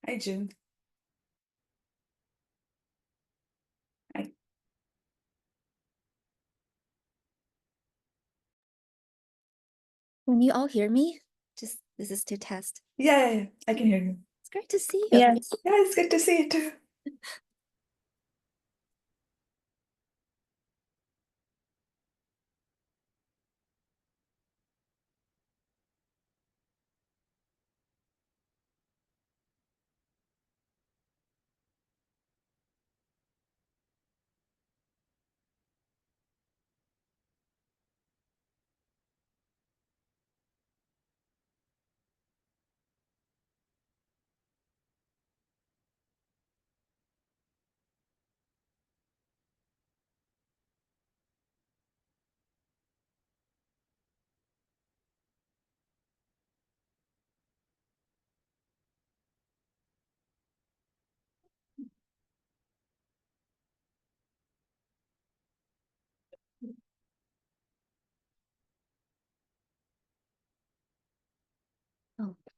Hi, June. Hi. Can you all hear me? This is to test. Yeah, I can hear you. It's great to see you. Yes. Yeah, it's good to see you too.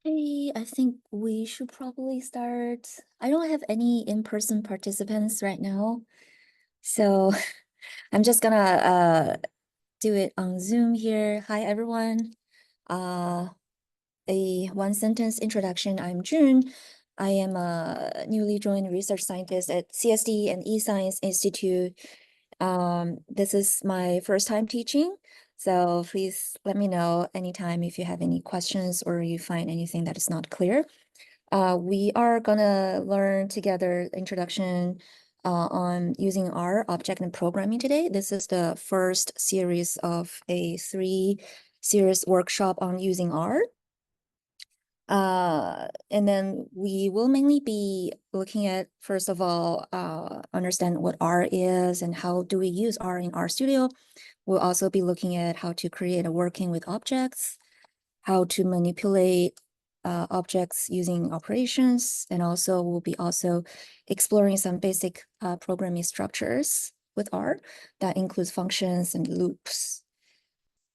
Okay, I think we should probably start. I don't have any in-person participants right now, so I'm just gonna do it on Zoom here. Hi, everyone. A one-sentence introduction. I'm June. I am a newly joined research scientist at CSDE and eScience Institute. This is my first time teaching, so please let me know anytime if you have any questions or you find anything that is not clear. We are gonna learn together introduction on using R, object and programming today. This is the first series of a 3-series workshop on using R. And then we will mainly be looking at, first of all, understand what R is and how do we use R in RStudio. We'll also be looking at how to create a working with objects, how to manipulate objects using operations, and also we'll be also exploring some basic programming structures with R that includes functions and loops.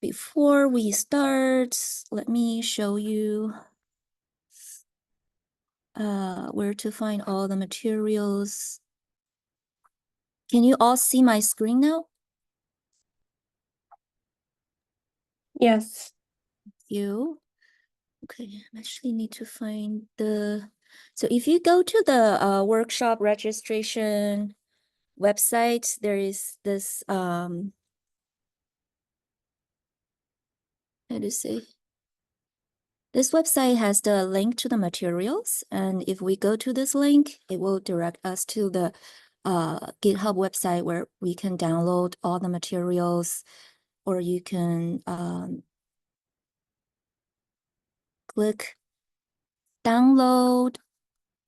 Before we start, let me show you where to find all the materials. Can you all see my screen now? Yes. You. Okay, I actually need to find the. So if you go to the workshop registration website, there is this how to say. This website has the link to the materials, and if we go to this link, it will direct us to the GitHub website where we can download all the materials, or you can click download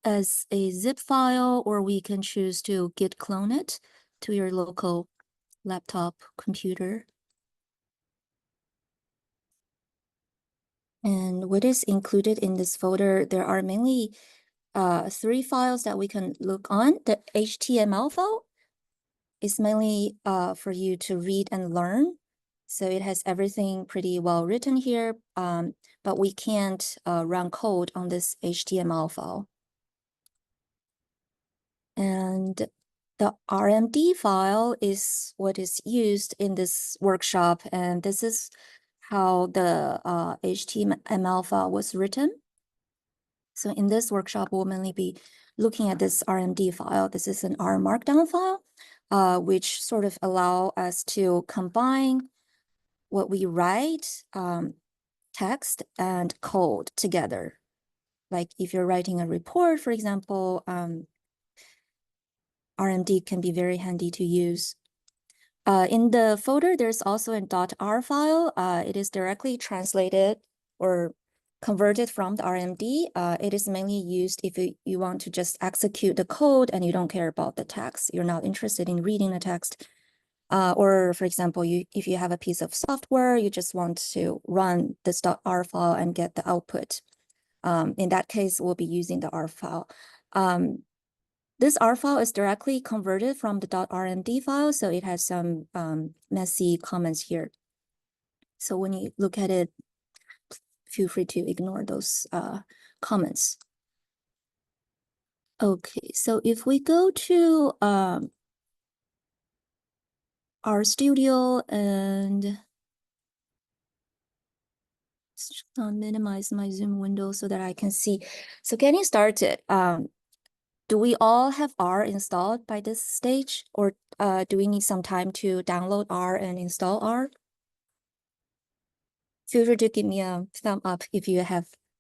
as a zip file, or we can choose to git clone it to your local laptop computer. And what is included in this folder, there are mainly 3 files that we can look on. The HTML file is mainly for you to read and learn. So it has everything pretty well written here, but we can't run code on this HTML file. And the RMD file is what is used in this workshop, and this is how the HTML file was written. So in this workshop, we'll mainly be looking at this RMD file. This is an R Markdown file, which sort of allow us to combine what we write, text and code together. Like if you're writing a report, for example, RMD can be very handy to use. In the folder, there's also a .r file. It is directly translated or converted from the RMD. It is mainly used if you want to just execute the code and you don't care about the text. You're not interested in reading the text. Or for example, if you have a piece of software, you just want to run this .r file and get the output. In that case, we'll be using the R file. This R file is directly converted from the .rmd file, so it has some messy comments here. So when you look at it, feel free to ignore those comments. Okay, so if we go to RStudio and minimize my Zoom window so that I can see. So getting started, do we all have R installed by this stage, or do we need some time to download R and install R? Feel free to give me a thumb up if you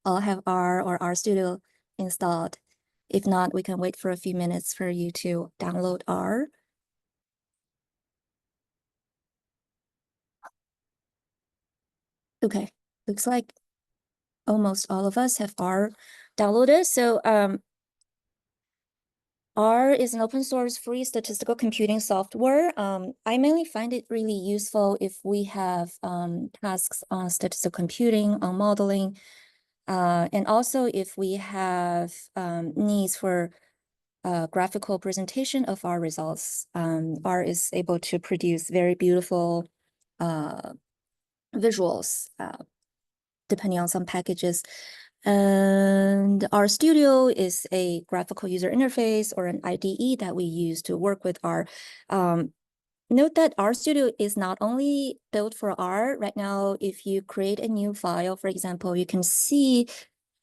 all have R or RStudio installed. If not, we can wait for a few minutes for you to download R. Okay, looks like almost all of us have R downloaded. So R is an open source free statistical computing software. I mainly find it really useful if we have tasks on statistical computing, on modeling, and also if we have needs for graphical presentation of our results. R is able to produce very beautiful visuals depending on some packages. And RStudio is a graphical user interface or an IDE that we use to work with R. Note that RStudio is not only built for R. Right now, if you create a new file, for example, you can see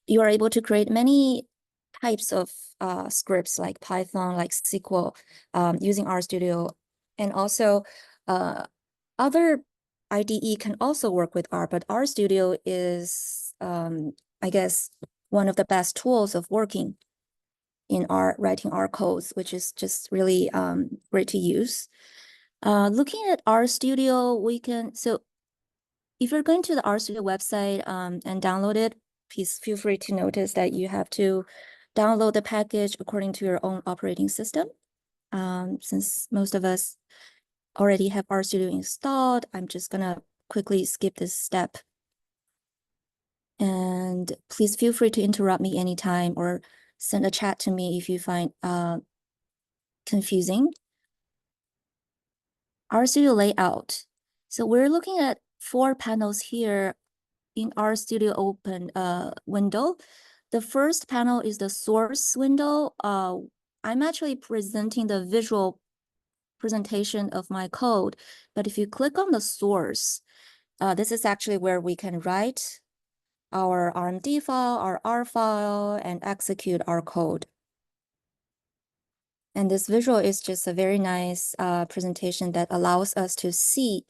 you are able to create many types of scripts like Python, like SQL, using RStudio. And also other IDE can also work with R, but RStudio is, I guess, one of the best tools of working in R, writing R codes, which is just really great to use. Looking at RStudio, we can, so if you're going to the RStudio website and download it, please feel free to notice that you have to download the package according to your own operating system. Since most of us already have RStudio installed, I'm just gonna quickly skip this step. And please feel free to interrupt me anytime or send a chat to me if you find confusing. RStudio layout. So we're looking at 4 panels here in RStudio open window. The first panel is the source window. I'm actually presenting the visual presentation of my code, but if you click on the source, this is actually where we can write our RMD file, our R file, and execute our code. And this visual is just a very nice presentation that allows us to see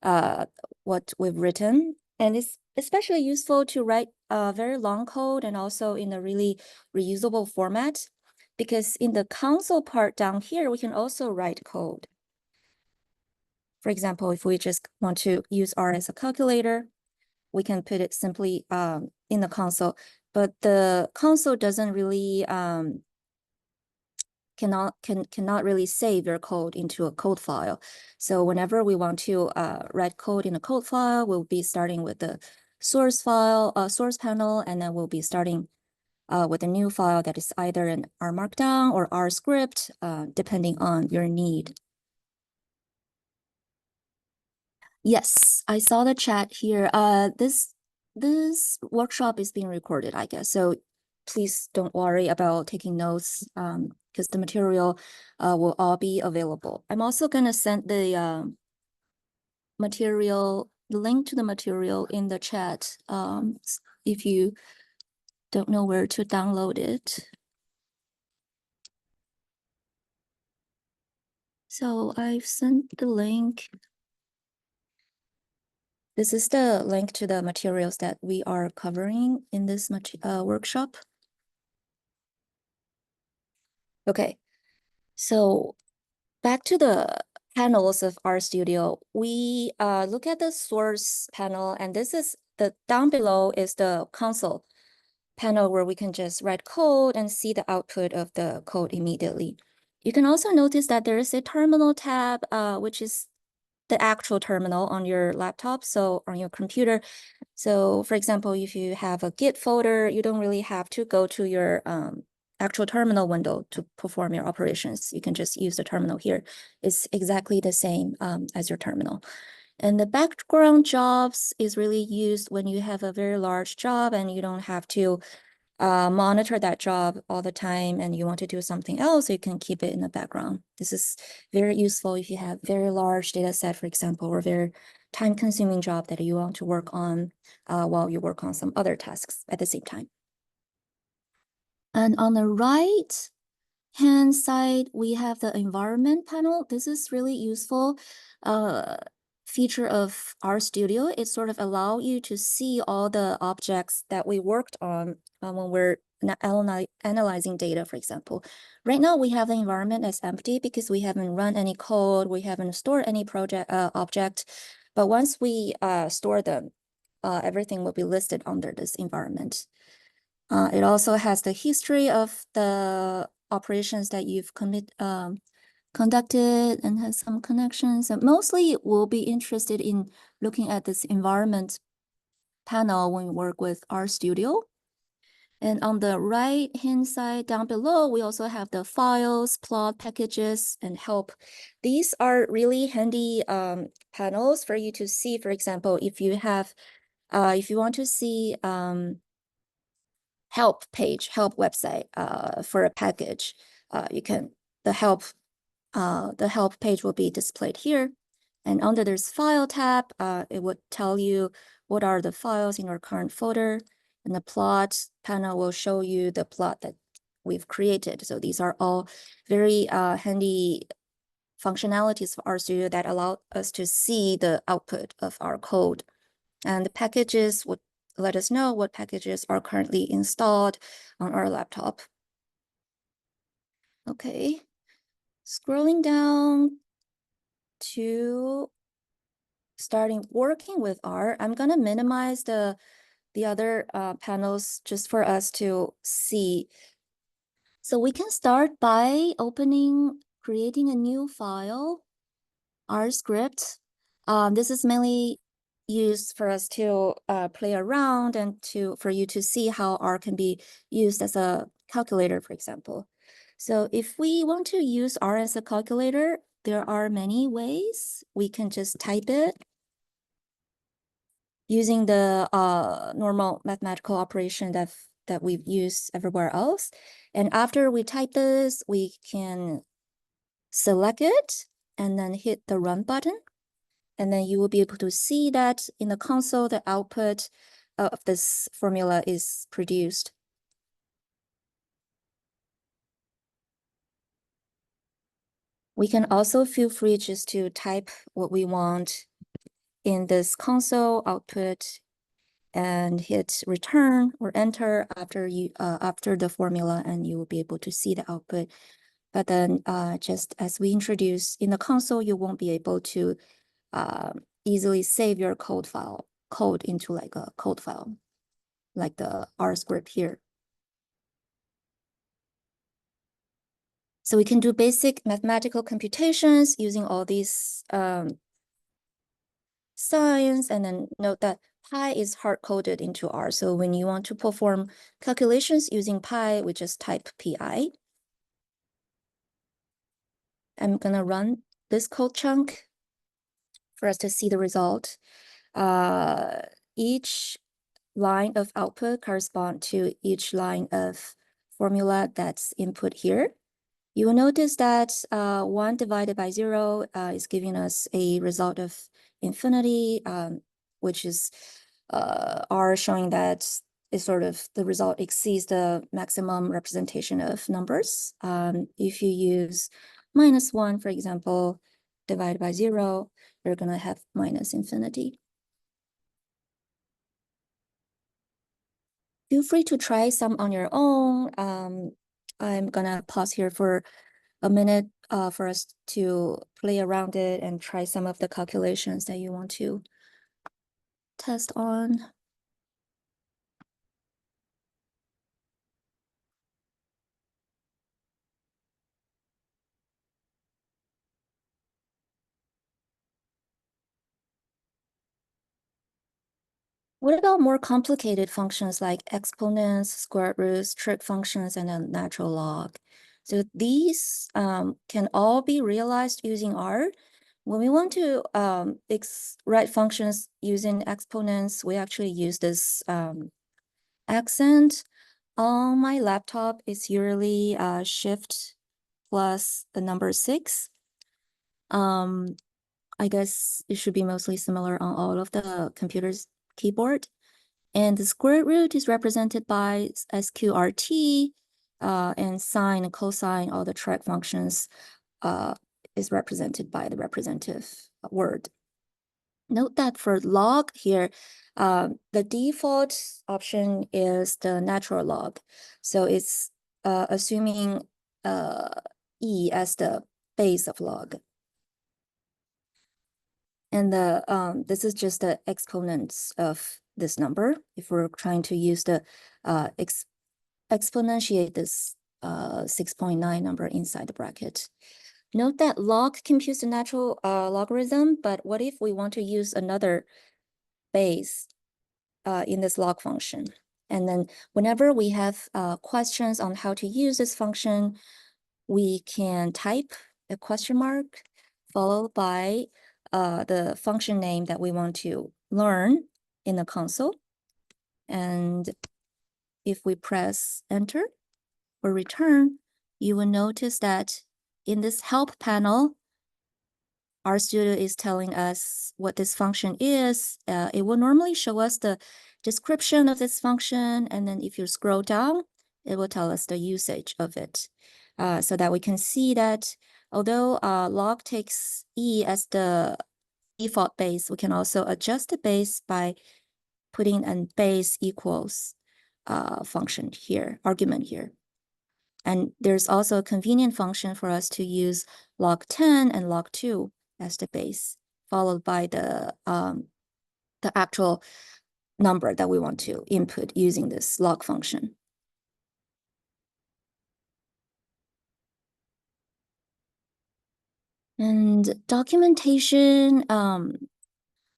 what we've written. And it's especially useful to write very long code and also in a really reusable format, because in the console part down here, we can also write code. For example, if we just want to use R as a calculator, we can put it simply in the console, but the console doesn't really cannot really save your code into a code file. So whenever we want to write code in a code file, we'll be starting with the source file, source panel, and then we'll be starting with a new file that is either an R Markdown or R script, depending on your need. Yes, I saw the chat here. This workshop is being recorded, I guess. So please don't worry about taking notes, because the material will all be available. I'm also gonna send the link to the material in the chat if you don't know where to download it. So I've sent the link. This is the link to the materials that we are covering in this workshop. Okay, so back to the panels of RStudio, we look at the source panel, and this is down below is the console panel where we can just write code and see the output of the code immediately. You can also notice that there is a terminal tab, which is the actual terminal on your laptop, so on your computer. So for example, if you have a Git folder, you don't really have to go to your actual terminal window to perform your operations. You can just use the terminal here. It's exactly the same as your terminal. And the background jobs is really used when you have a very large job and you don't have to monitor that job all the time and you want to do something else, you can keep it in the background. This is very useful if you have very large data set, for example, or very time-consuming job that you want to work on while you work on some other tasks at the same time. And on the right hand side, we have the environment panel. This is really useful feature of RStudio. It sort of allow you to see all the objects that we worked on when we're analyzing data, for example. Right now, we have the environment as empty because we haven't run any code, we haven't stored any project object. But once we store them, everything will be listed under this environment. It also has the history of the operations that you've conducted and has some connections. And mostly we'll be interested in looking at this environment panel when we work with RStudio. And on the right-hand side down below, we also have the files, plot, packages, and help. These are really handy panels for you to see. For example, if you have, if you want to see help page, help website for a package, you can, the help page will be displayed here. And under this file tab, it would tell you what are the files in your current folder. And the plot panel will show you the plot that we've created. So these are all very handy functionalities for RStudio that allow us to see the output of our code. And the packages would let us know what packages are currently installed on our laptop. Okay, scrolling down to starting working with R, I'm gonna minimize the other panels just for us to see. So we can start by creating a new file, R script. This is mainly used for us to play around and for you to see how R can be used as a calculator, for example. So if we want to use R as a calculator, there are many ways. We can just type it using the normal mathematical operation that we've used everywhere else. And after we type this, we can select it and then hit the run button. And then you will be able to see that in the console, the output of this formula is produced. We can also feel free just to type what we want in this console output and hit return or enter after the formula, and you will be able to see the output. But then just as we introduced in the console, you won't be able to easily save your code into like a code file, like the R script here. So we can do basic mathematical computations using all these signs, and then note that pi is hard-coded into R. So when you want to perform calculations using pi, we just type pi. I'm gonna run this code chunk for us to see the result. Each line of output corresponds to each line of formula that's input here. You will notice that 1 divided by 0 is giving us a result of infinity, which is R showing that is sort of the result exceeds the maximum representation of numbers. If you use -1, for example, divided by 0, you're going to have minus infinity. Feel free to try some on your own. I'm going to pause here for a minute for us to play around it and try some of the calculations that you want to test on. What about more complicated functions like exponents, square roots, trig functions, and a natural log? So these can all be realized using R. When we want to write functions using exponents, we actually use this accent. On my laptop, it's usually Shift plus the number 6. I guess it should be mostly similar on all of the computers' keyboard. And the square root is represented by sqrt, and sine and cosine, all the track functions is represented by the representative word. Note that for log here, the default option is the natural log. So it's assuming e as the base of log. And this is just the exponents of this number. If we're trying to use the exponentiate this 6.9 number inside the bracket. Note that log computes the natural logarithm, but what if we want to use another base in this log function? And then whenever we have questions on how to use this function, we can type a question mark followed by the function name that we want to learn in the console. And if we press enter or return, you will notice that in this help panel, RStudio is telling us what this function is. It will normally show us the description of this function. And then if you scroll down, it will tell us the usage of it. So that we can see that although log takes e as the default base, we can also adjust the base by putting a base equals function here, argument here. And there's also a convenient function for us to use log10 and log2 as the base, followed by the actual number that we want to input using this log function. And documentation, now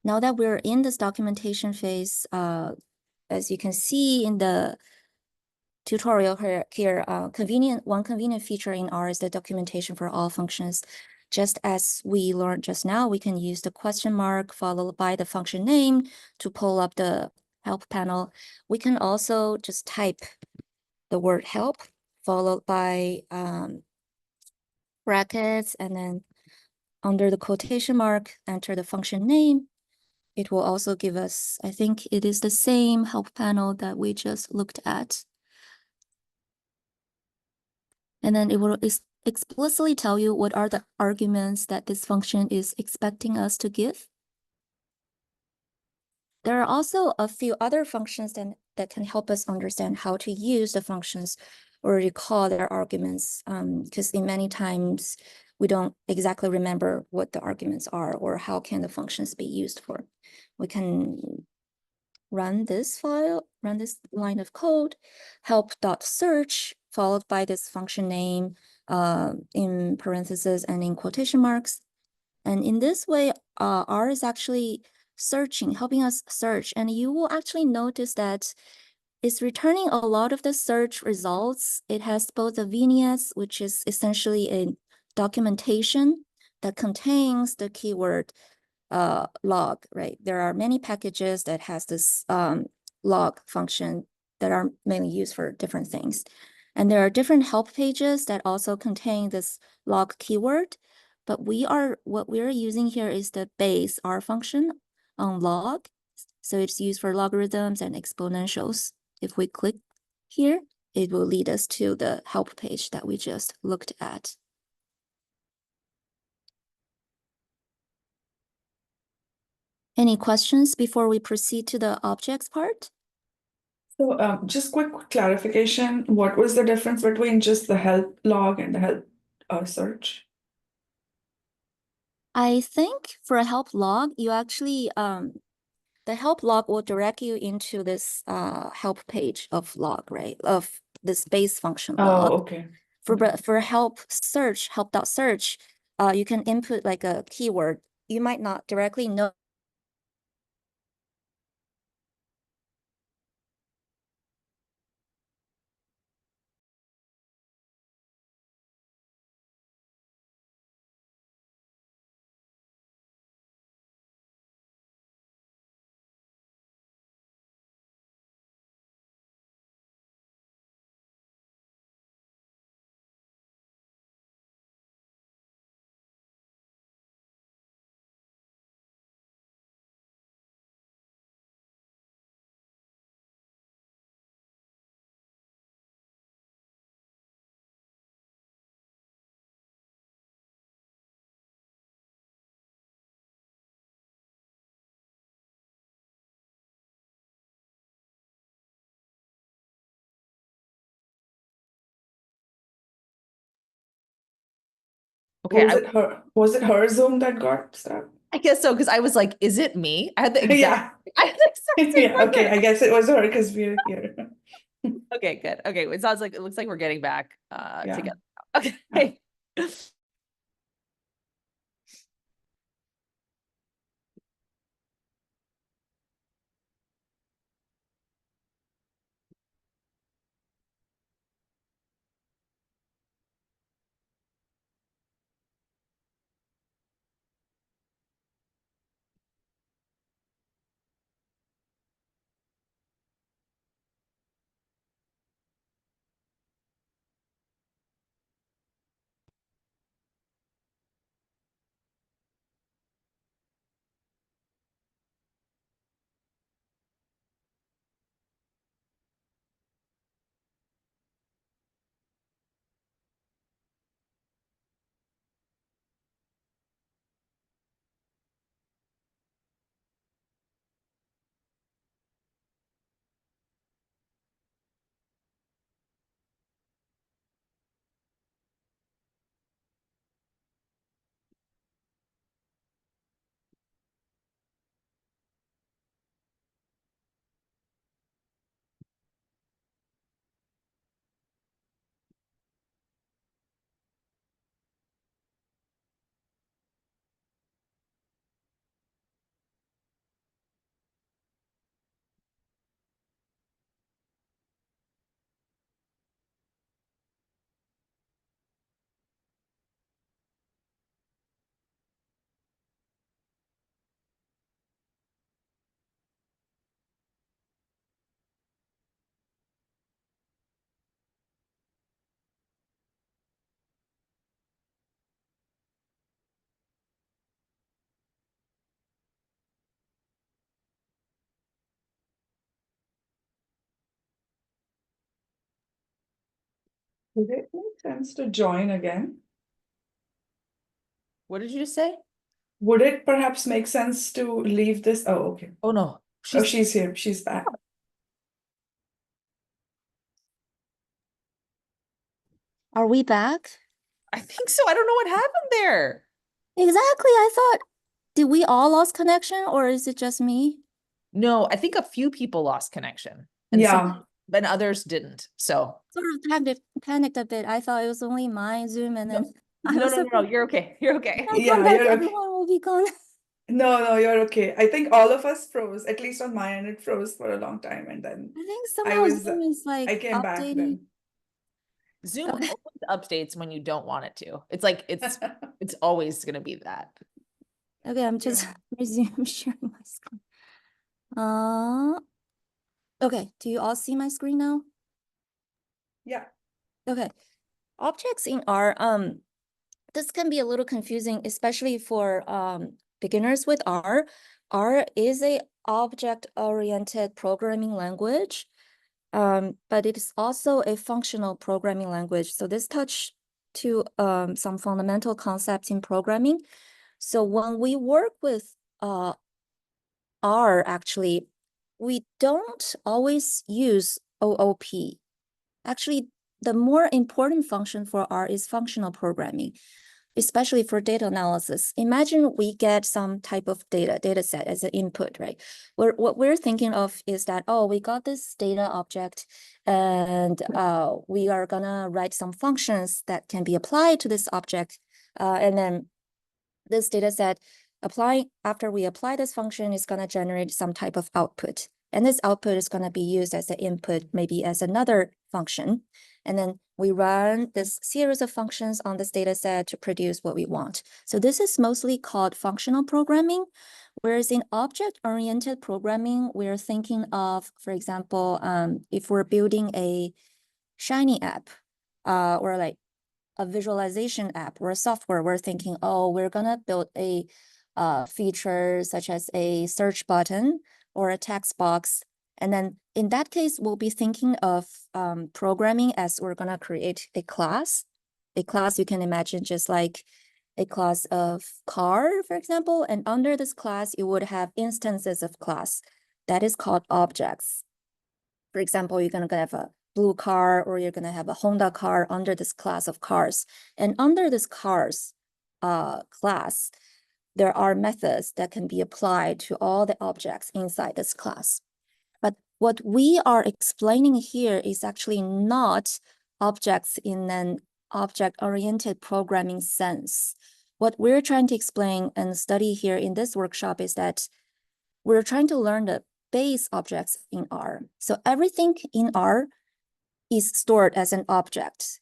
that we're in this documentation phase, as you can see in the tutorial here, one convenient feature in R is the documentation for all functions. Just as we learned just now, we can use the question mark followed by the function name to pull up the help panel. We can also just type the word help followed by brackets, and then under the quotation mark, enter the function name. It will also give us, I think it is the same help panel that we just looked at. And then it will explicitly tell you what are the arguments that this function is expecting us to give. There are also a few other functions that can help us understand how to use the functions or recall their arguments, because in many times we don't exactly remember what the arguments are or how can the functions be used for. We can run this line of code, help.search, followed by this function name in parentheses and in quotation marks. And in this way, R is actually helping us search. And you will actually notice that it's returning a lot of the search results. It has both the vignettes, which is essentially a documentation that contains the keyword log, right? There are many packages that has this log function that are mainly used for different things. And there are different help pages that also contain this log keyword, but what we're using here is the base R function on log. So it's used for logarithms and exponentials. If we click here, it will lead us to the help page that we just looked at. Any questions before we proceed to the objects part? So just quick clarification, what was the difference between just the help log and the help search? I think for a help log, you actually, the help log will direct you into this help page of log, right? Of this base function log. Oh, okay. For help.search, you can input like a keyword. You might not directly know Okay, Was it her Zoom that got stuck? I guess so, because I was like, is it me? I had the Yeah. exact, I had the exact same Yeah, okay, question. I guess it was her because we're here. Okay, good. Okay, it sounds like, it looks like we're getting back Yeah. together. Okay. Would it make sense to join again? What did you just say? Would it perhaps make sense to leave this? Oh, okay. Oh no, Oh, she's here. She's back. Are we back? I think so. I don't know what happened there. Exactly. I thought, did we all lost connection or is it just me? No, I think a few people lost connection and Yeah. but others didn't. So Sort of panicked a bit. I thought it was only my Zoom and then I no, was no, you're okay. You're okay. I Yeah, come back, you're okay. everyone will be gone. No, you're okay. I think all of us froze, at least on my end, it froze for a long time. And then I think I somehow was, Zoom is like I came back updating. then. Zoom Okay. always updates when you don't want it to. It's like it's always gonna be that. Okay, I'm just Yeah. resume sharing my screen. Okay, do you all see my screen now? Yeah. Okay. Objects in R, this can be a little confusing, especially for beginners with R. R is a object-oriented programming language, but it is also a functional programming language. So this touch to some fundamental concepts in programming. So when we work with R, actually, we don't always use OOP. Actually, the more important function for R is functional programming, especially for data analysis. Imagine we get some type of data set as an input, right? What we're thinking of is that, oh, we got this data object and we are gonna write some functions that can be applied to this object. And then this data set after we apply this function is gonna generate some type of output. And this output is gonna be used as an input, maybe as another function. And then we run this series of functions on this data set to produce what we want. So this is mostly called functional programming. Whereas in object-oriented programming, we're thinking of, for example, if we're building a Shiny app or like a visualization app or a software, we're thinking, oh, we're gonna build a feature such as a search button or a text box. And then in that case, we'll be thinking of programming as we're gonna create a class. A class you can imagine just like a class of car, for example. And under this class, you would have instances of class. That is called objects. For example, you're gonna have a blue car or you're gonna have a Honda car under this class of cars. And under this cars, class, there are methods that can be applied to all the objects inside this class. But what we are explaining here is actually not objects in an object-oriented programming sense. What we're trying to explain and study here in this workshop is that we're trying to learn the base objects in R. So everything in R is stored as an object,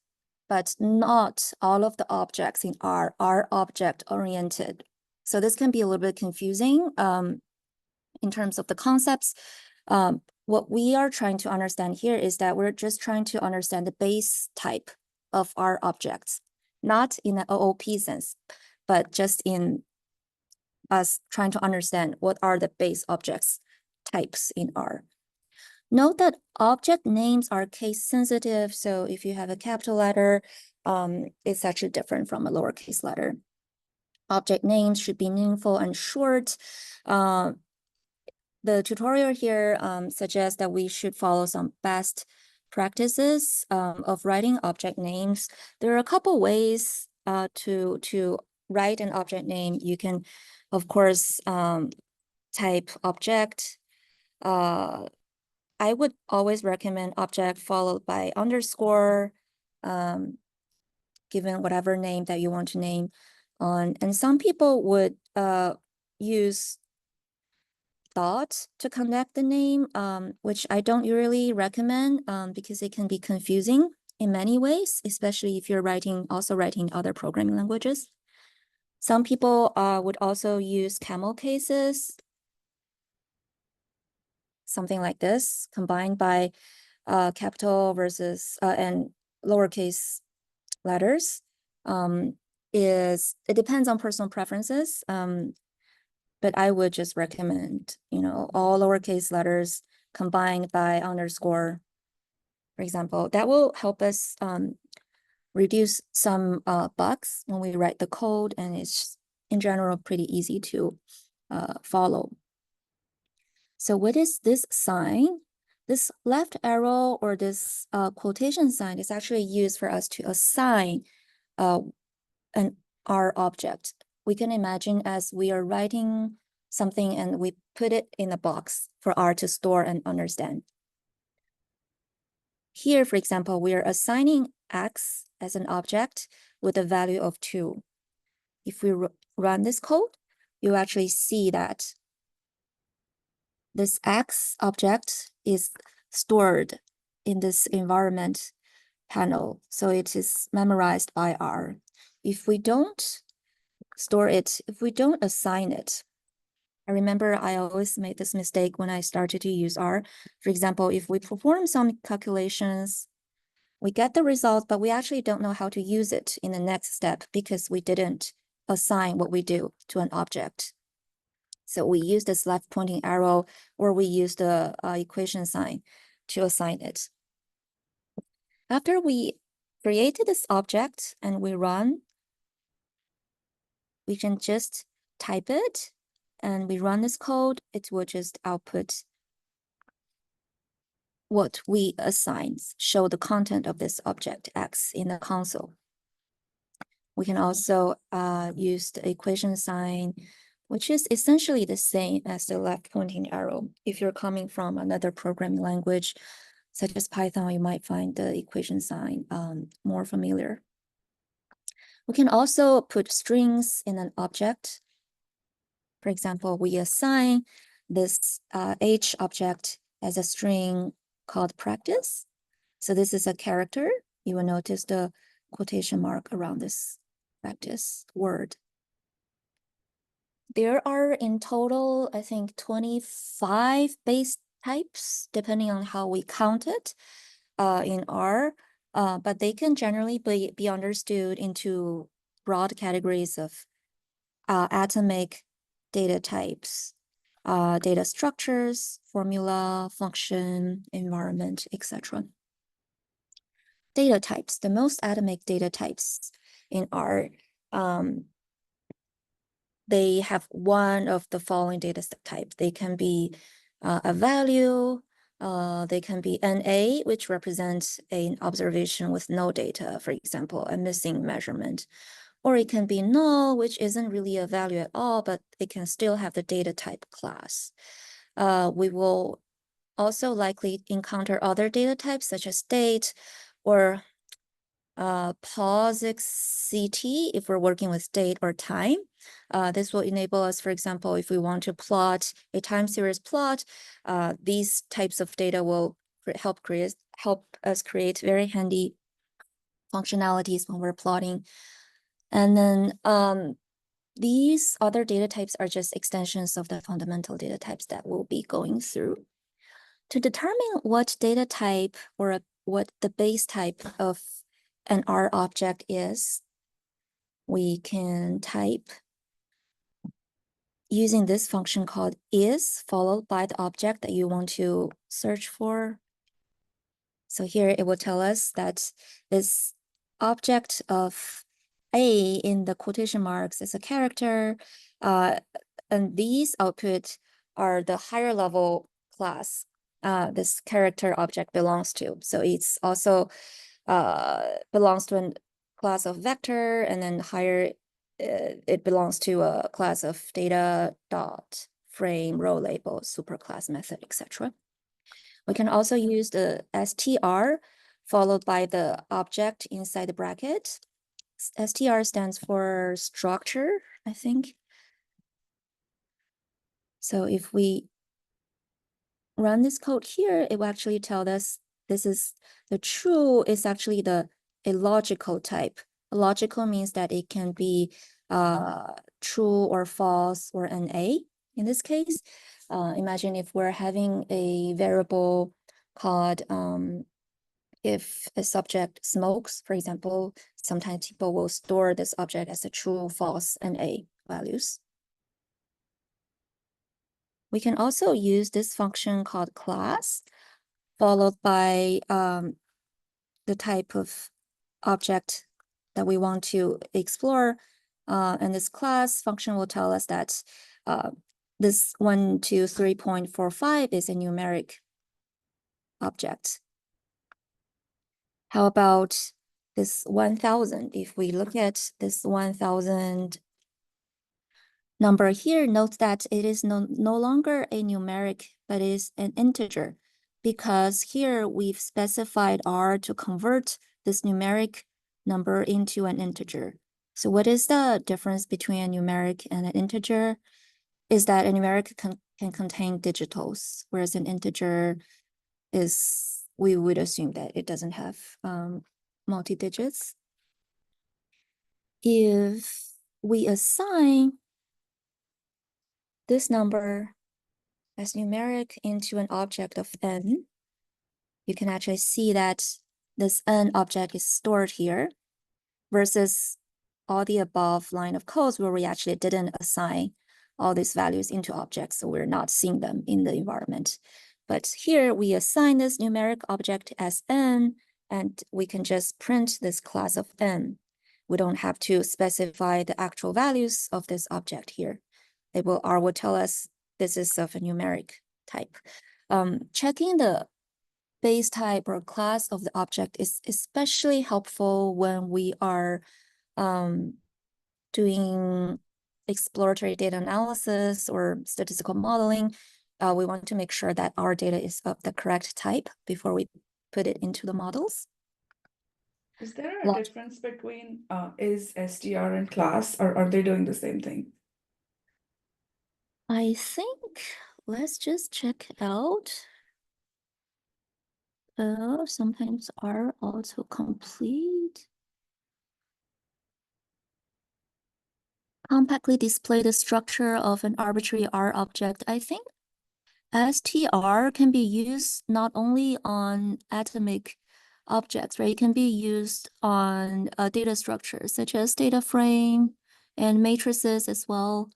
but not all of the objects in R are object-oriented. So this can be a little bit confusing in terms of the concepts. What we are trying to understand here is that we're just trying to understand the base type of our objects, not in an OOP sense, but just in us trying to understand what are the base objects types in R. Note that object names are case sensitive. So if you have a capital letter, it's actually different from a lowercase letter. Object names should be meaningful and short. The tutorial here suggests that we should follow some best practices of writing object names. There are a couple ways to write an object name. You can, of course, type object. I would always recommend object followed by underscore, given whatever name that you want to name on. And some people would use dot to connect the name, which I don't really recommend because it can be confusing in many ways, especially if you're also writing other programming languages. Some people would also use camel cases, something like this, combined by capital versus and lowercase letters. It depends on personal preferences. But I would just recommend, all lowercase letters combined by underscore, for example. That will help us reduce some bugs when we write the code, and it's in general pretty easy to follow. So what is this sign? This left arrow or this quotation sign is actually used for us to assign our object. We can imagine as we are writing something and we put it in a box for R to store and understand. Here, for example, we are assigning X as an object with a value of 2. If we run this code, you actually see that this X object is stored in this environment panel. So it is memorized by R. If we don't store it, if we don't assign it, I remember I always made this mistake when I started to use R. For example, if we perform some calculations, we get the result, but we actually don't know how to use it in the next step because we didn't assign what we do to an object. So we use this left pointing arrow, or we use the equation sign to assign it. After we created this object and we run, we can just type it and we run this code. It will just output what we assign, show the content of this object X in the console. We can also use the equation sign, which is essentially the same as the left pointing arrow. If you're coming from another programming language, such as Python, you might find the equation sign more familiar. We can also put strings in an object. For example, we assign this H object as a string called practice. So this is a character. You will notice the quotation mark around this practice word. There are in total, I think, 25 base types, depending on how we count it in R, but they can generally be understood into broad categories of atomic data types, data structures, formula, function, environment, etc. Data types, the most atomic data types in R, they have one of the following data type. They can be a value, they can be NA, which represents an observation with no data, for example, a missing measurement, or it can be null, which isn't really a value at all, but it can still have the data type class. We will also likely encounter other data types such as date or POSIX-CT if we're working with date or time. This will enable us, for example, if we want to plot a time series plot, these types of data will help us create very handy functionalities when we're plotting. And then these other data types are just extensions of the fundamental data types that we'll be going through. To determine what data type or what the base type of an R object is, we can type using this function called is, followed by the object that you want to search for. So here it will tell us that this object of A in the quotation marks is a character, and these output are the higher level class this character object belongs to. So it's also belongs to a class of vector, and then higher it belongs to a class of data.frame, row label, superclass method, etc. We can also use the str followed by the object inside the bracket. Str stands for structure, I think. So if we run this code here, it will actually tell us this is the true is actually a logical type. Logical means that it can be true or false or NA in this case. Imagine if we're having a variable called if a subject smokes, for example, sometimes people will store this object as a true, false, NA values. We can also use this function called class, followed by the type of object that we want to explore. And this class function will tell us that this 123.45 is a numeric object. How about this 1000? If we look at this 1000 number here, note that it is no longer a numeric, but is an integer, because here we've specified R to convert this numeric number into an integer. So what is the difference between a numeric and an integer? Is that a numeric can contain digitals, whereas an integer is, we would assume that it doesn't have multi-digits. If we assign this number as numeric into an object of n, you can actually see that this n object is stored here versus all the above line of codes where we actually didn't assign all these values into objects, so we're not seeing them in the environment. But here we assign this numeric object as n, and we can just print this class of n. We don't have to specify the actual values of this object here. R will tell us this is of a numeric type. Checking the base type or class of the object is especially helpful when we are doing exploratory data analysis or statistical modeling. We want to make sure that our data is of the correct type before we put it into the models. Is there a difference between is, str, and class, or are they doing the same thing? I think, let's just check out. Sometimes are autocomplete. Compactly display the structure of an arbitrary R object. I think str can be used not only on atomic objects, right? It can be used on data structures such as data frame and matrices as well.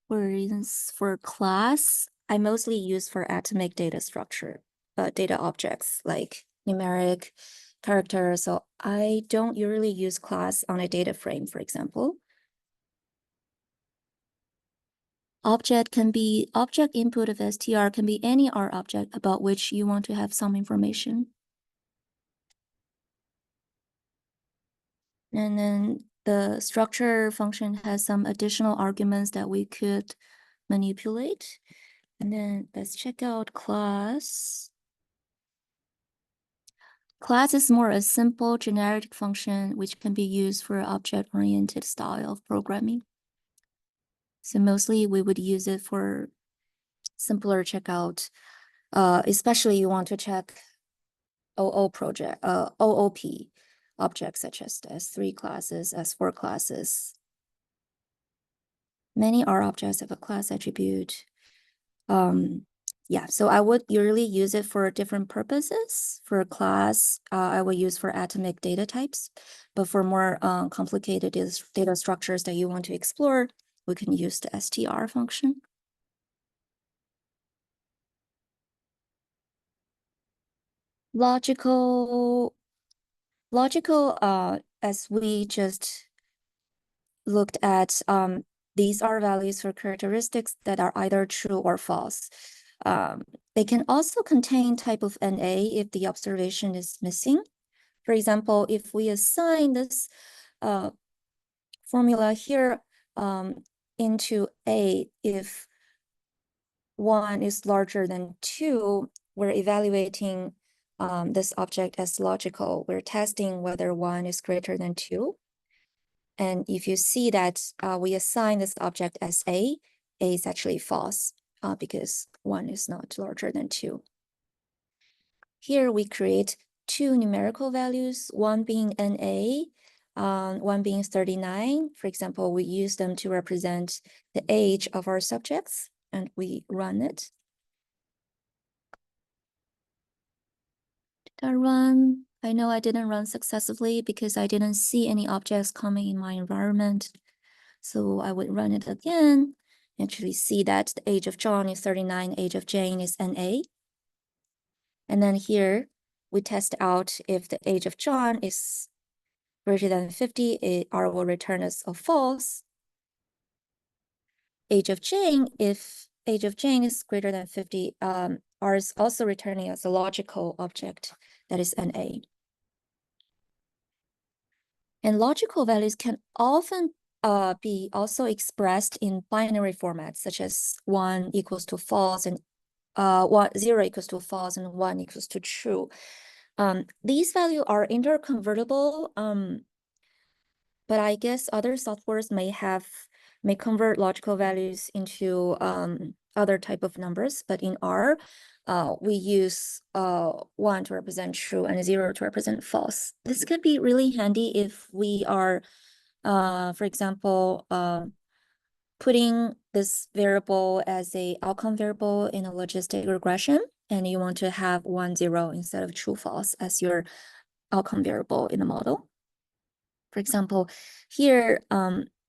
Whereas for class, I mostly use for atomic data structure, data objects like numeric characters. So I don't usually use class on a data frame, for example. Object input of str can be any R object about which you want to have some information. And then the structure function has some additional arguments that we could manipulate. And then let's check out class. Class is more a simple generic function which can be used for object-oriented style of programming. So mostly we would use it for simpler checkout, especially you want to check OOP objects such as the S3 classes, S4 classes. Many R objects have a class attribute. Yeah, so I would usually use it for different purposes. For class, I would use for atomic data types, but for more complicated data structures that you want to explore, we can use the str function. Logical, as we just looked at, these are values for characteristics that are either true or false. They can also contain type of NA if the observation is missing. For example, if we assign this formula here into A, if 1 is larger than 2, we're evaluating this object as logical. We're testing whether 1 is greater than 2. And if you see that we assign this object as A is actually false because 1 is not larger than 2. Here we create 2 numerical values, one being NA, one being 39. For example, we use them to represent the age of our subjects, and we run it. Did I run? I know I didn't run successfully because I didn't see any objects coming in my environment. So I would run it again, actually see that the age of John is 39, age of Jane is NA. And then here we test out if the age of John is greater than 50, R will return us a false. Age of Jane, if age of Jane is greater than 50, R is also returning as a logical object that is NA. And logical values can often be also expressed in binary formats, such as 1 equals to false and 0 equals to false and 1 equals to true. These values are interconvertible, but I guess other softwares may convert logical values into other type of numbers. But in R, we use 1 to represent true and 0 to represent false. This could be really handy if we are, for example, putting this variable as a outcome variable in a logistic regression, and you want to have 1, 0 instead of true, false as your outcome variable in the model. For example, here,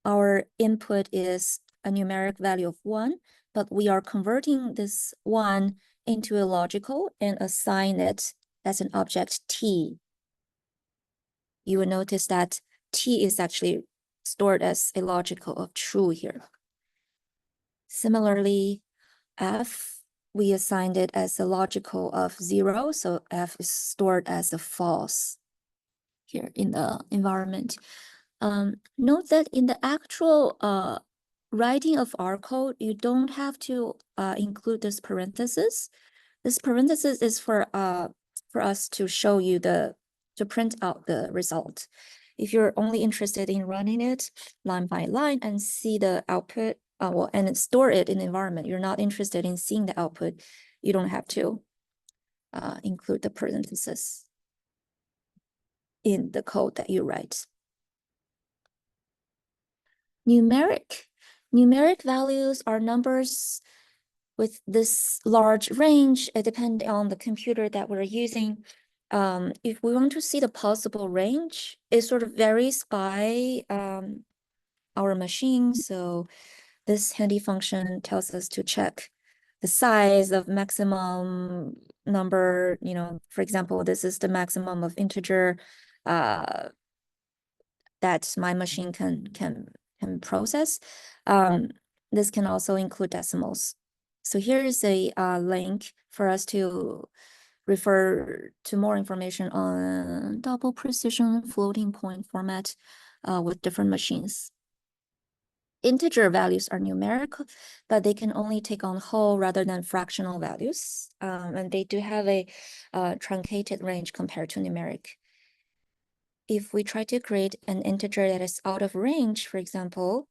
our input is a numeric value of 1, but we are converting this 1 into a logical and assign it as an object T. You will notice that T is actually stored as a logical of true here. Similarly, F, we assigned it as a logical of 0, so F is stored as a false here in the environment. Note that in the actual writing of R code, you don't have to include this parenthesis. This parenthesis is for us to show you to print out the result. If you're only interested in running it line by line and see the output, and store it in the environment, you're not interested in seeing the output, you don't have to include the parenthesis in the code that you write. Numeric values are numbers with this large range, depending on the computer that we're using. If we want to see the possible range, it sort of varies by our machine. So this handy function tells us to check the size of maximum number. You know, for example, this is the maximum of integer that my machine can process. This can also include decimals. So here is a link for us to refer to more information on double precision floating point format. with different machines. Integer values are numeric, but they can only take on whole rather than fractional values. And they do have a truncated range compared to numeric. If we try to create an integer that is out of range, for example,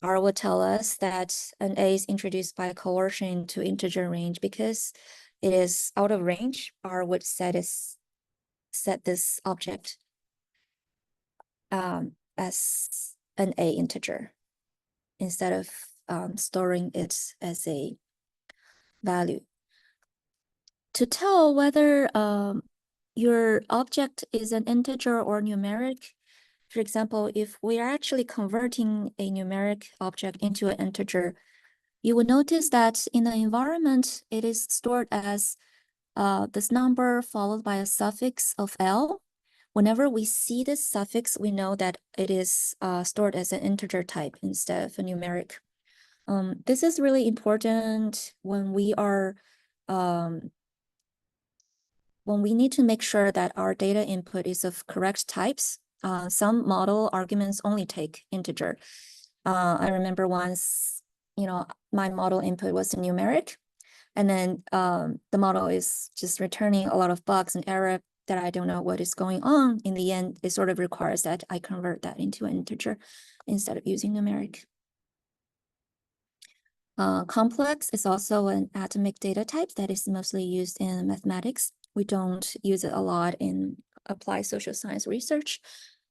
R will tell us that an A is introduced by coercion to integer range. Because it is out of range, R would set this object as an A integer instead of storing it as a value. To tell whether your object is an integer or numeric, for example, if we are actually converting a numeric object into an integer, you will notice that in the environment, it is stored as this number followed by a suffix of L. Whenever we see this suffix, we know that it is stored as an integer type instead of a numeric. This is really important when we are when we need to make sure that our data input is of correct types. Some model arguments only take integer. I remember once, my model input was a numeric, and then the model is just returning a lot of bugs and error that I don't know what is going on. In the end, it sort of requires that I convert that into an integer instead of using numeric. Complex is also an atomic data type that is mostly used in mathematics. We don't use it a lot in applied social science research,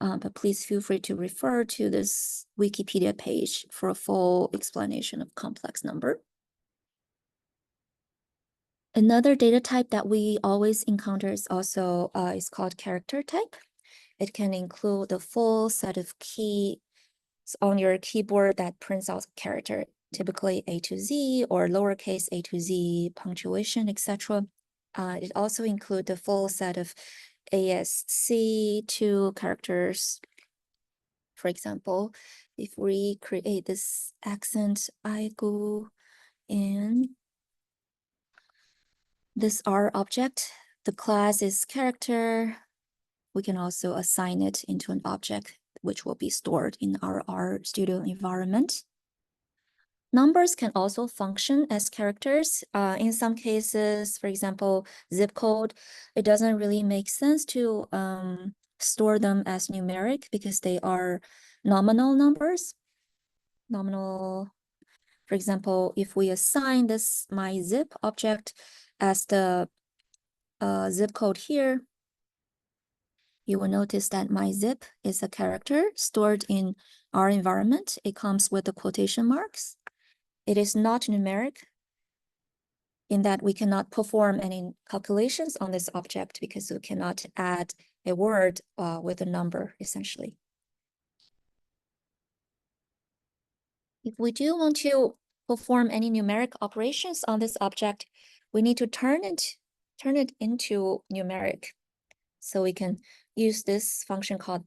but please feel free to refer to this Wikipedia page for a full explanation of complex number. Another data type that we always encounter is also is called character type. It can include the full set of keys on your keyboard that prints out character, typically A to Z or lowercase a to Z, punctuation, etc. It also includes the full set of ASC2 characters. For example, if we create this accent, I go in this R object, the class is character. We can also assign it into an object which will be stored in our R Studio environment. Numbers can also function as characters. In some cases, for example, zip code, it doesn't really make sense to store them as numeric because they are nominal numbers. Nominal, for example, if we assign this my zip object as the zip code here, you will notice that my zip is a character stored in our environment. It comes with the quotation marks. It is not numeric in that we cannot perform any calculations on this object because we cannot add a word with a number, essentially. If we do want to perform any numeric operations on this object, we need to turn it into numeric. So we can use this function called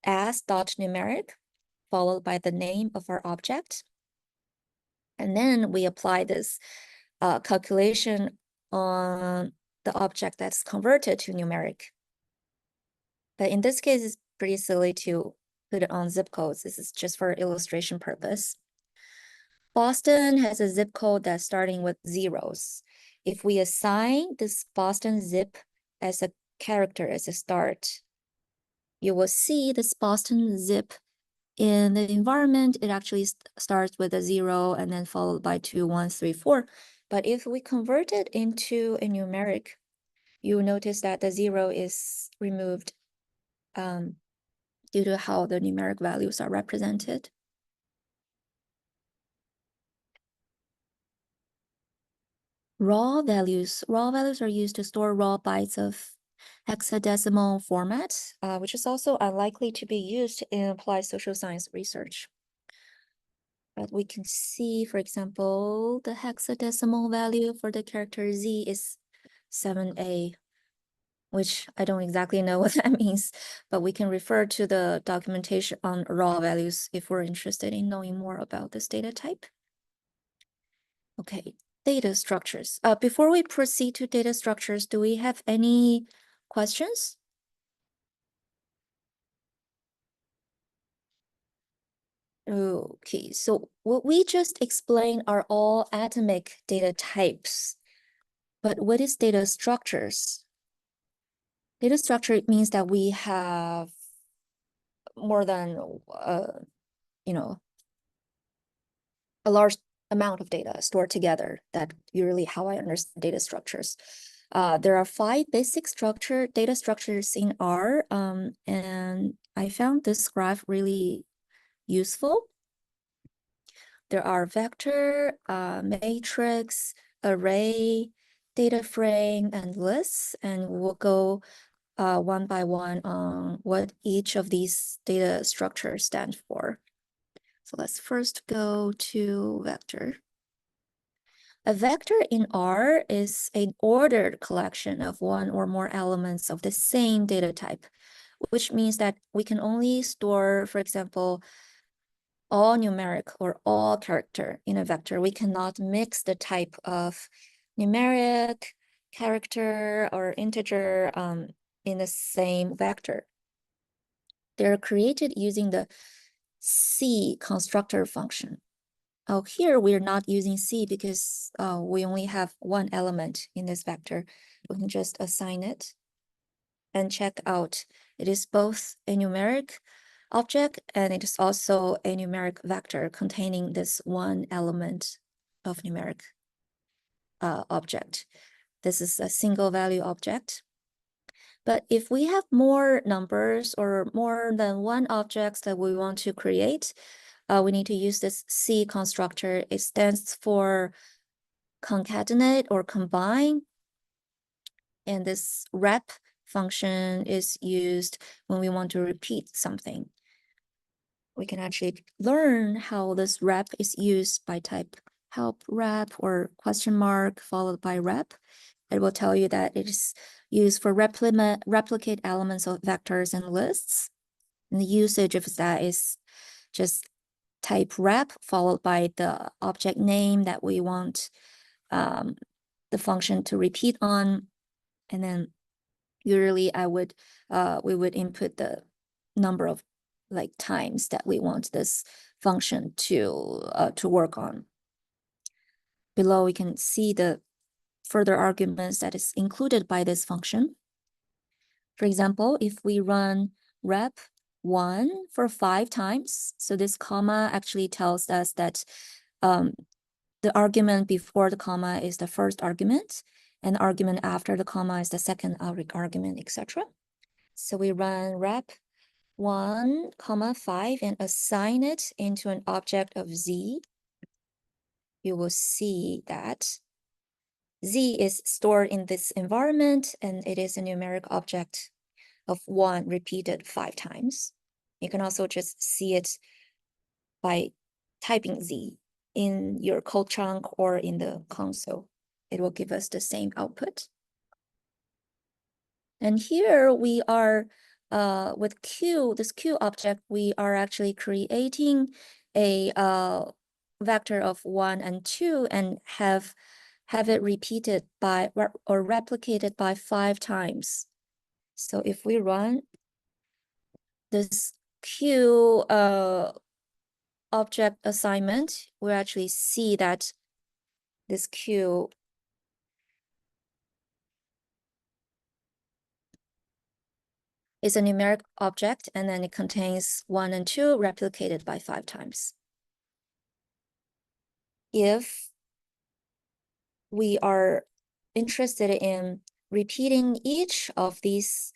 as.numeric, followed by the name of our object. And then we apply this calculation on the object that's converted to numeric. But in this case, it's pretty silly to put it on zip codes. This is just for illustration purpose. Boston has a zip code that's starting with zeros. If we assign this Boston zip as a character as a start, you will see this Boston zip in the environment. It actually starts with a 0 and then followed by 2, 1, 3, 4. But if we convert it into a numeric, you will notice that the 0 is removed due to how the numeric values are represented. Raw values are used to store raw bytes of hexadecimal format, which is also unlikely to be used in applied social science research. But we can see, for example, the hexadecimal value for the character Z is 7A, which I don't exactly know what that means, but we can refer to the documentation on raw values if we're interested in knowing more about this data type. Okay, data structures. Before we proceed to data structures, do we have any questions? Okay, so what we just explained are all atomic data types. But what is data structures? Data structure means that we have more than, you know, a large amount of data stored together. That's usually how I understand data structures. There are 5 basic data structures in R, and I found this graph really useful. There are vector, matrix, array, data frame, and lists, and we'll go one by one on what each of these data structures stand for. So let's first go to vector. A vector in R is an ordered collection of one or more elements of the same data type, which means that we can only store, for example, all numeric or all character in a vector. We cannot mix the type of numeric, character, or integer in the same vector. They're created using the C constructor function. Oh, here we're not using C because we only have one element in this vector. We can just assign it and check out. It is both a numeric object and it is also a numeric vector containing this one element of numeric object. This is a single value object. But if we have more numbers or more than one objects that we want to create, we need to use this C constructor. It stands for concatenate or combine. And this rep function is used when we want to repeat something. We can actually learn how this rep is used by type help rep or question mark followed by rep. It will tell you that it is used for replicate elements of vectors and lists. And the usage of that is just type rep followed by the object name that we want the function to repeat on. And then usually we would input the number of like times that we want this function to work on. Below we can see the further arguments that is included by this function. For example, if we run rep 1 for 5 times, so this comma actually tells us that the argument before the comma is the first argument, and the argument after the comma is the second argument, etc. So we run rep 1, 5 and assign it into an object of z. You will see that z is stored in this environment and it is a numeric object of 1 repeated 5 times. You can also just see it by typing z in your code chunk or in the console. It will give us the same output. And here we are with Q, this Q object, we are actually creating a vector of 1 and 2 and have it repeated by or replicated by 5 times. So if we run this Q object assignment, we actually see that this Q is a numeric object, and then it contains 1 and 2 replicated by 5 times. If we are interested in repeating each of these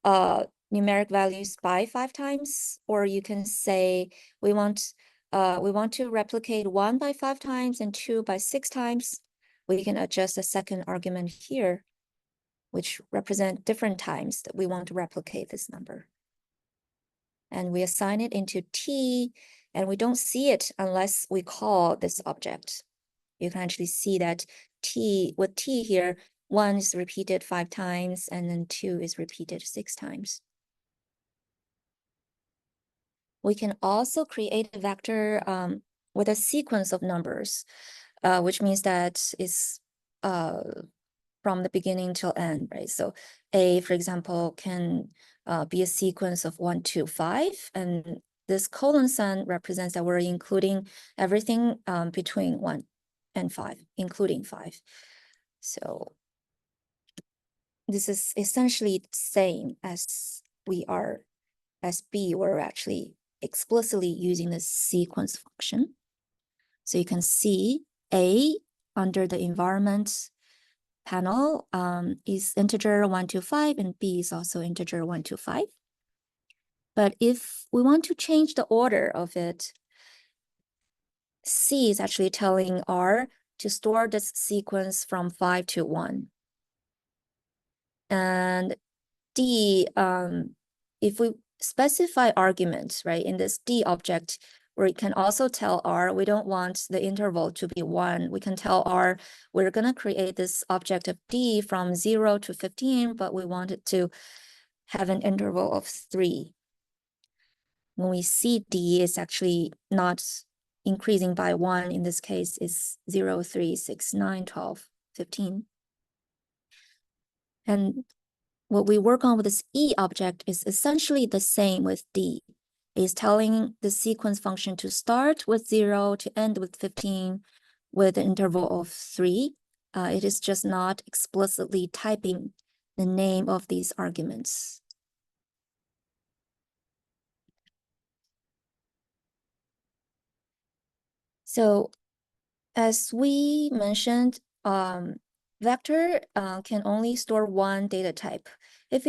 numeric values by 5 times, or you can say we want to replicate 1 by 5 times and 2 by 6 times, we can adjust the second argument here, which represent different times that we want to replicate this number. And we assign it into T, and we don't see it unless we call this object. You can actually see that with T here, 1 is repeated 5 times, and then 2 is repeated 6 times. We can also create a vector with a sequence of numbers, which means that it's from the beginning till end, right? So A, for example, can be a sequence of 1 to 5, and this colon sign represents that we're including everything between 1 and 5, including 5. So this is essentially the same as B, we're actually explicitly using the sequence function. So you can see A under the environment panel is integer 1 to 5, and B is also integer 1 to 5. But if we want to change the order of it, C is actually telling R to store this sequence from 5 to 1. And D, if we specify arguments, right, in this D object, we can also tell R we don't want the interval to be 1. We can tell R we're going to create this object of D from 0 to 15, but we want it to have an interval of 3. When we see D is actually not increasing by 1, in this case is 0, 3, 6, 9, 12, 15. And what we work on with this E object is essentially the same with D. It's telling the sequence function to start with 0, to end with 15, with an interval of 3. It is just not explicitly typing the name of these arguments. So as we mentioned, vector can only store one data type. If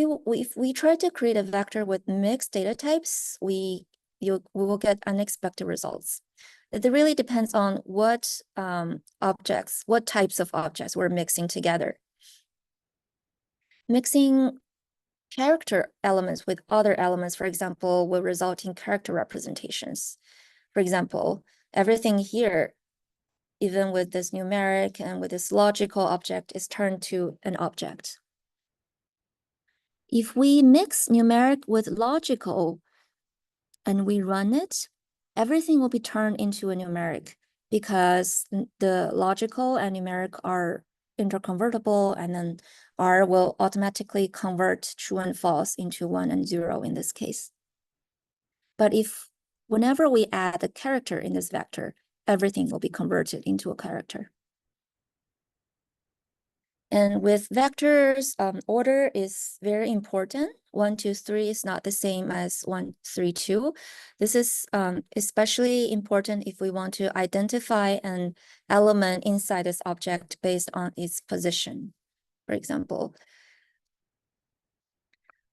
we try to create a vector with mixed data types, we will get unexpected results. It really depends on what what types of objects we're mixing together. Mixing character elements with other elements, for example, will result in character representations. For example, everything here, even with this numeric and with this logical object, is turned to an object. If we mix numeric with logical and we run it, everything will be turned into a numeric because the logical and numeric are interconvertible, and then R will automatically convert true and false into 1 and 0 in this case. But whenever we add a character in this vector, everything will be converted into a character. And with vectors, order is very important. 1, 2, 3 is not the same as 1, 3, 2. This is especially important if we want to identify an element inside this object based on its position. For example,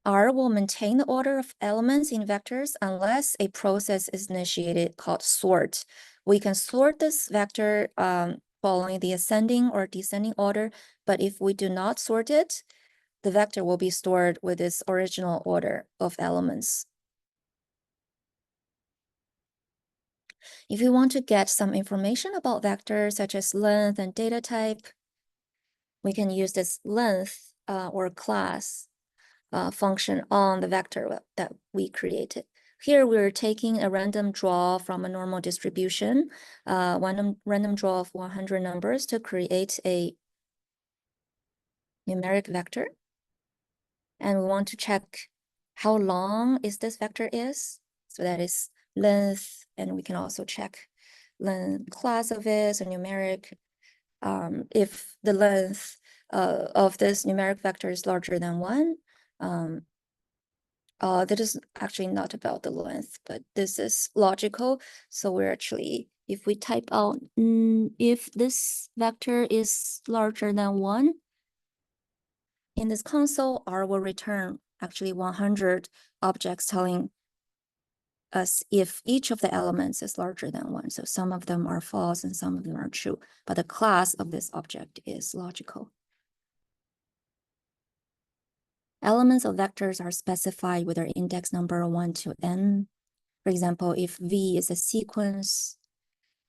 R will maintain the order of elements in vectors unless a process is initiated called sort. We can sort this vector following the ascending or descending order, but if we do not sort it, the vector will be stored with its original order of elements. If you want to get some information about vectors such as length and data type, we can use this length or class function on the vector that we created. Here we're taking a random draw from a normal distribution, random draw of 100 numbers to create a numeric vector. And we want to check how long this vector is. So that is length, and we can also check length class of it, so numeric. If the length of this numeric vector is larger than 1, that is actually not about the length, but this is logical. So we're actually, if we type out, if this vector is larger than 1, in this console, R will return actually 100 objects telling us if each of the elements is larger than 1. So some of them are false and some of them are true, but the class of this object is logical. Elements of vectors are specified with their index number 1 to n. For example, if V is a sequence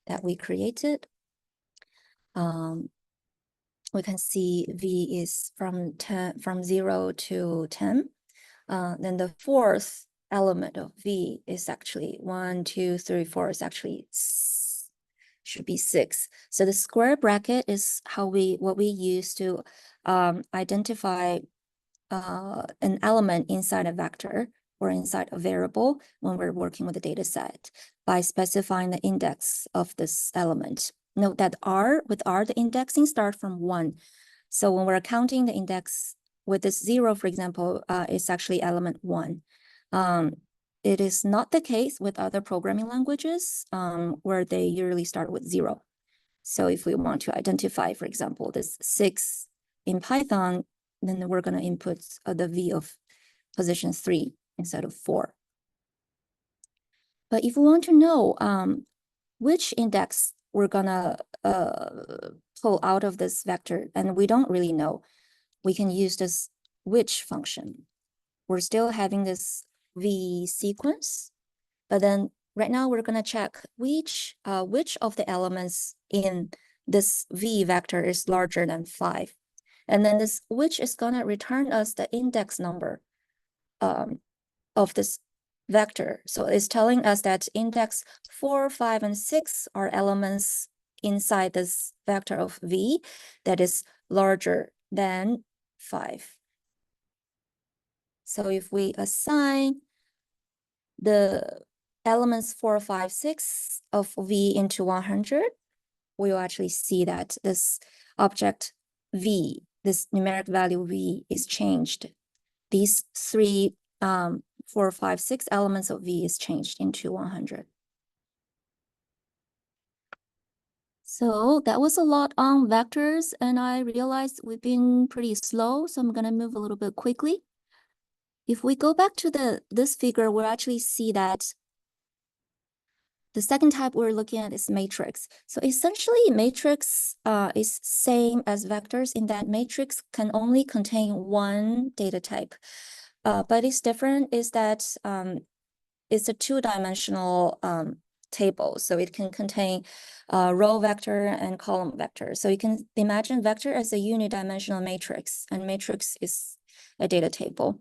that we created, we can see V is from 0 to 10. Then the fourth element of V is actually 1, 2, 3, 4 is actually should be 6. So the square bracket is what we use to identify an element inside a vector. or inside a variable when we're working with a data set by specifying the index of this element. Note that with R, the indexing starts from 1. So when we're counting the index with this 0, for example, it's actually element 1. It is not the case with other programming languages where they usually start with 0. So if we want to identify, for example, this 6 in Python, then we're going to input the v of position 3 instead of 4. But if we want to know which index we're going to pull out of this vector, and we don't really know, we can use this which function. We're still having this v sequence, but then right now we're going to check which of the elements in this v vector is larger than 5. And then this which is going to return us the index number of this vector. So it's telling us that index 4, 5, and 6 are elements inside this vector of v that is larger than 5. So if we assign the elements 4, 5, 6 of v into 100, we will actually see that this object v, this numeric value v, is changed. These 3, 4, 5, 6 elements of v is changed into 100. So that was a lot on vectors, and I realized we've been pretty slow, so I'm going to move a little bit quickly. If we go back to this figure, we'll actually see that the second type we're looking at is matrix. So essentially, matrix is same as vectors in that matrix can only contain one data type. But it's different is that it's a two-dimensional table. So it can contain row vector and column vector. So you can imagine vector as a unidimensional matrix, and matrix is a data table.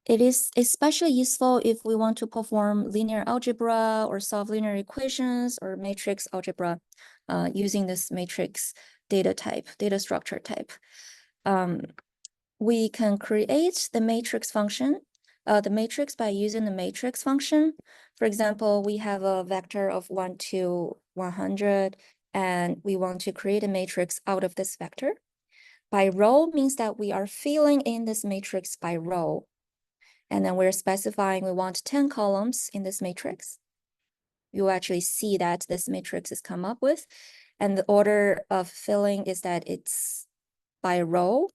It is especially useful if we want to perform linear algebra or solve linear equations or matrix algebra using this matrix data structure type. We can create the matrix function, the matrix by using the matrix function. For example, we have a vector of 1 to 100, and we want to create a matrix out of this vector. By row means that we are filling in this matrix by row. And then we're specifying we want 10 columns in this matrix. You actually see that this matrix is come up with. And the order of filling is that it's by row,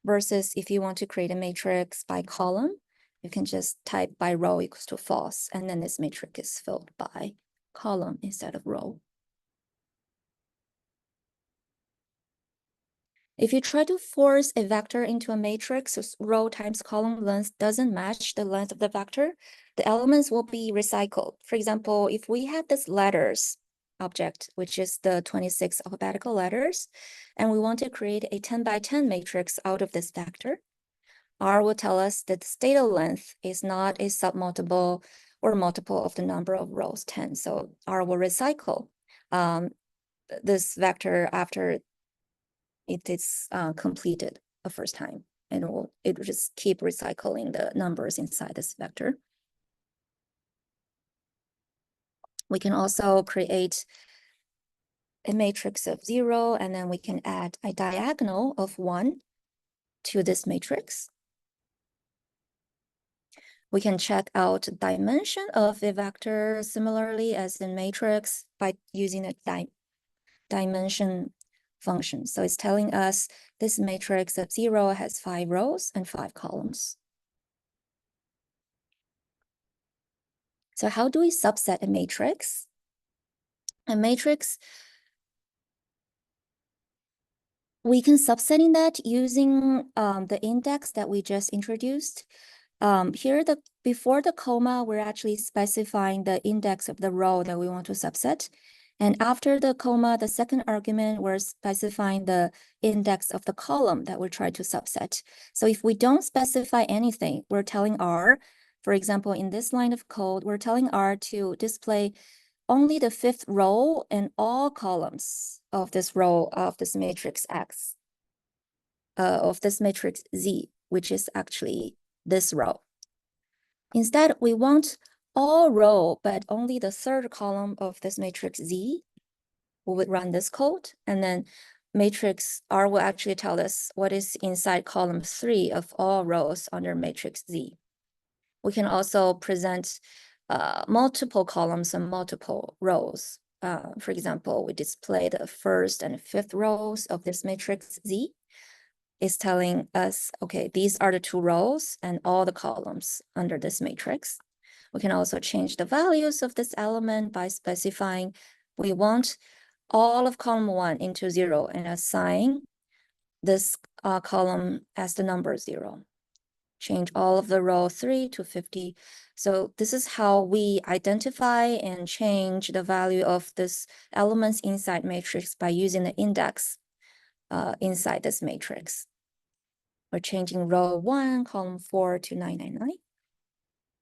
versus if you want to create a matrix by column, you can just type by row equals to false. And then this matrix is filled by column instead of row. If you try to force a vector into a matrix, so row times column length doesn't match the length of the vector, the elements will be recycled. For example, if we have this letters object, which is the 26 alphabetical letters, and we want to create a 10 by 10 matrix out of this vector, R will tell us that the data length is not a submultiple or multiple of the number of rows 10. So R will recycle this vector after it is completed the first time, and it will just keep recycling the numbers inside this vector. We can also create a matrix of 0, and then we can add a diagonal of 1 to this matrix. We can check out dimension of a vector similarly as in matrix by using a dimension function. So it's telling us this matrix of 0 has 5 rows and 5 columns. So how do we subset a matrix? A matrix, we can subsetting that using the index that we just introduced. Here, before the comma, we're actually specifying the index of the row that we want to subset. And after the comma, the second argument, we're specifying the index of the column that we're trying to subset. So if we don't specify anything, we're telling R, for example, in this line of code, we're telling R to display only the 5th row and all columns of this row of this matrix X, of this matrix Z, which is actually this row. Instead, we want all row, but only the third column of this matrix Z. We would run this code, and then matrix R will actually tell us what is inside column 3 of all rows under matrix Z. We can also present multiple columns and multiple rows. For example, we display the first and fifth rows of this matrix Z. Is telling us, okay, these are the 2 rows and all the columns under this matrix. We can also change the values of this element by specifying we want all of column 1 into 0 and assign this column as the number 0. Change all of the row 3 to 50. So this is how we identify and change the value of this elements inside matrix by using the index inside this matrix. We're changing row 1, column 4 to 999.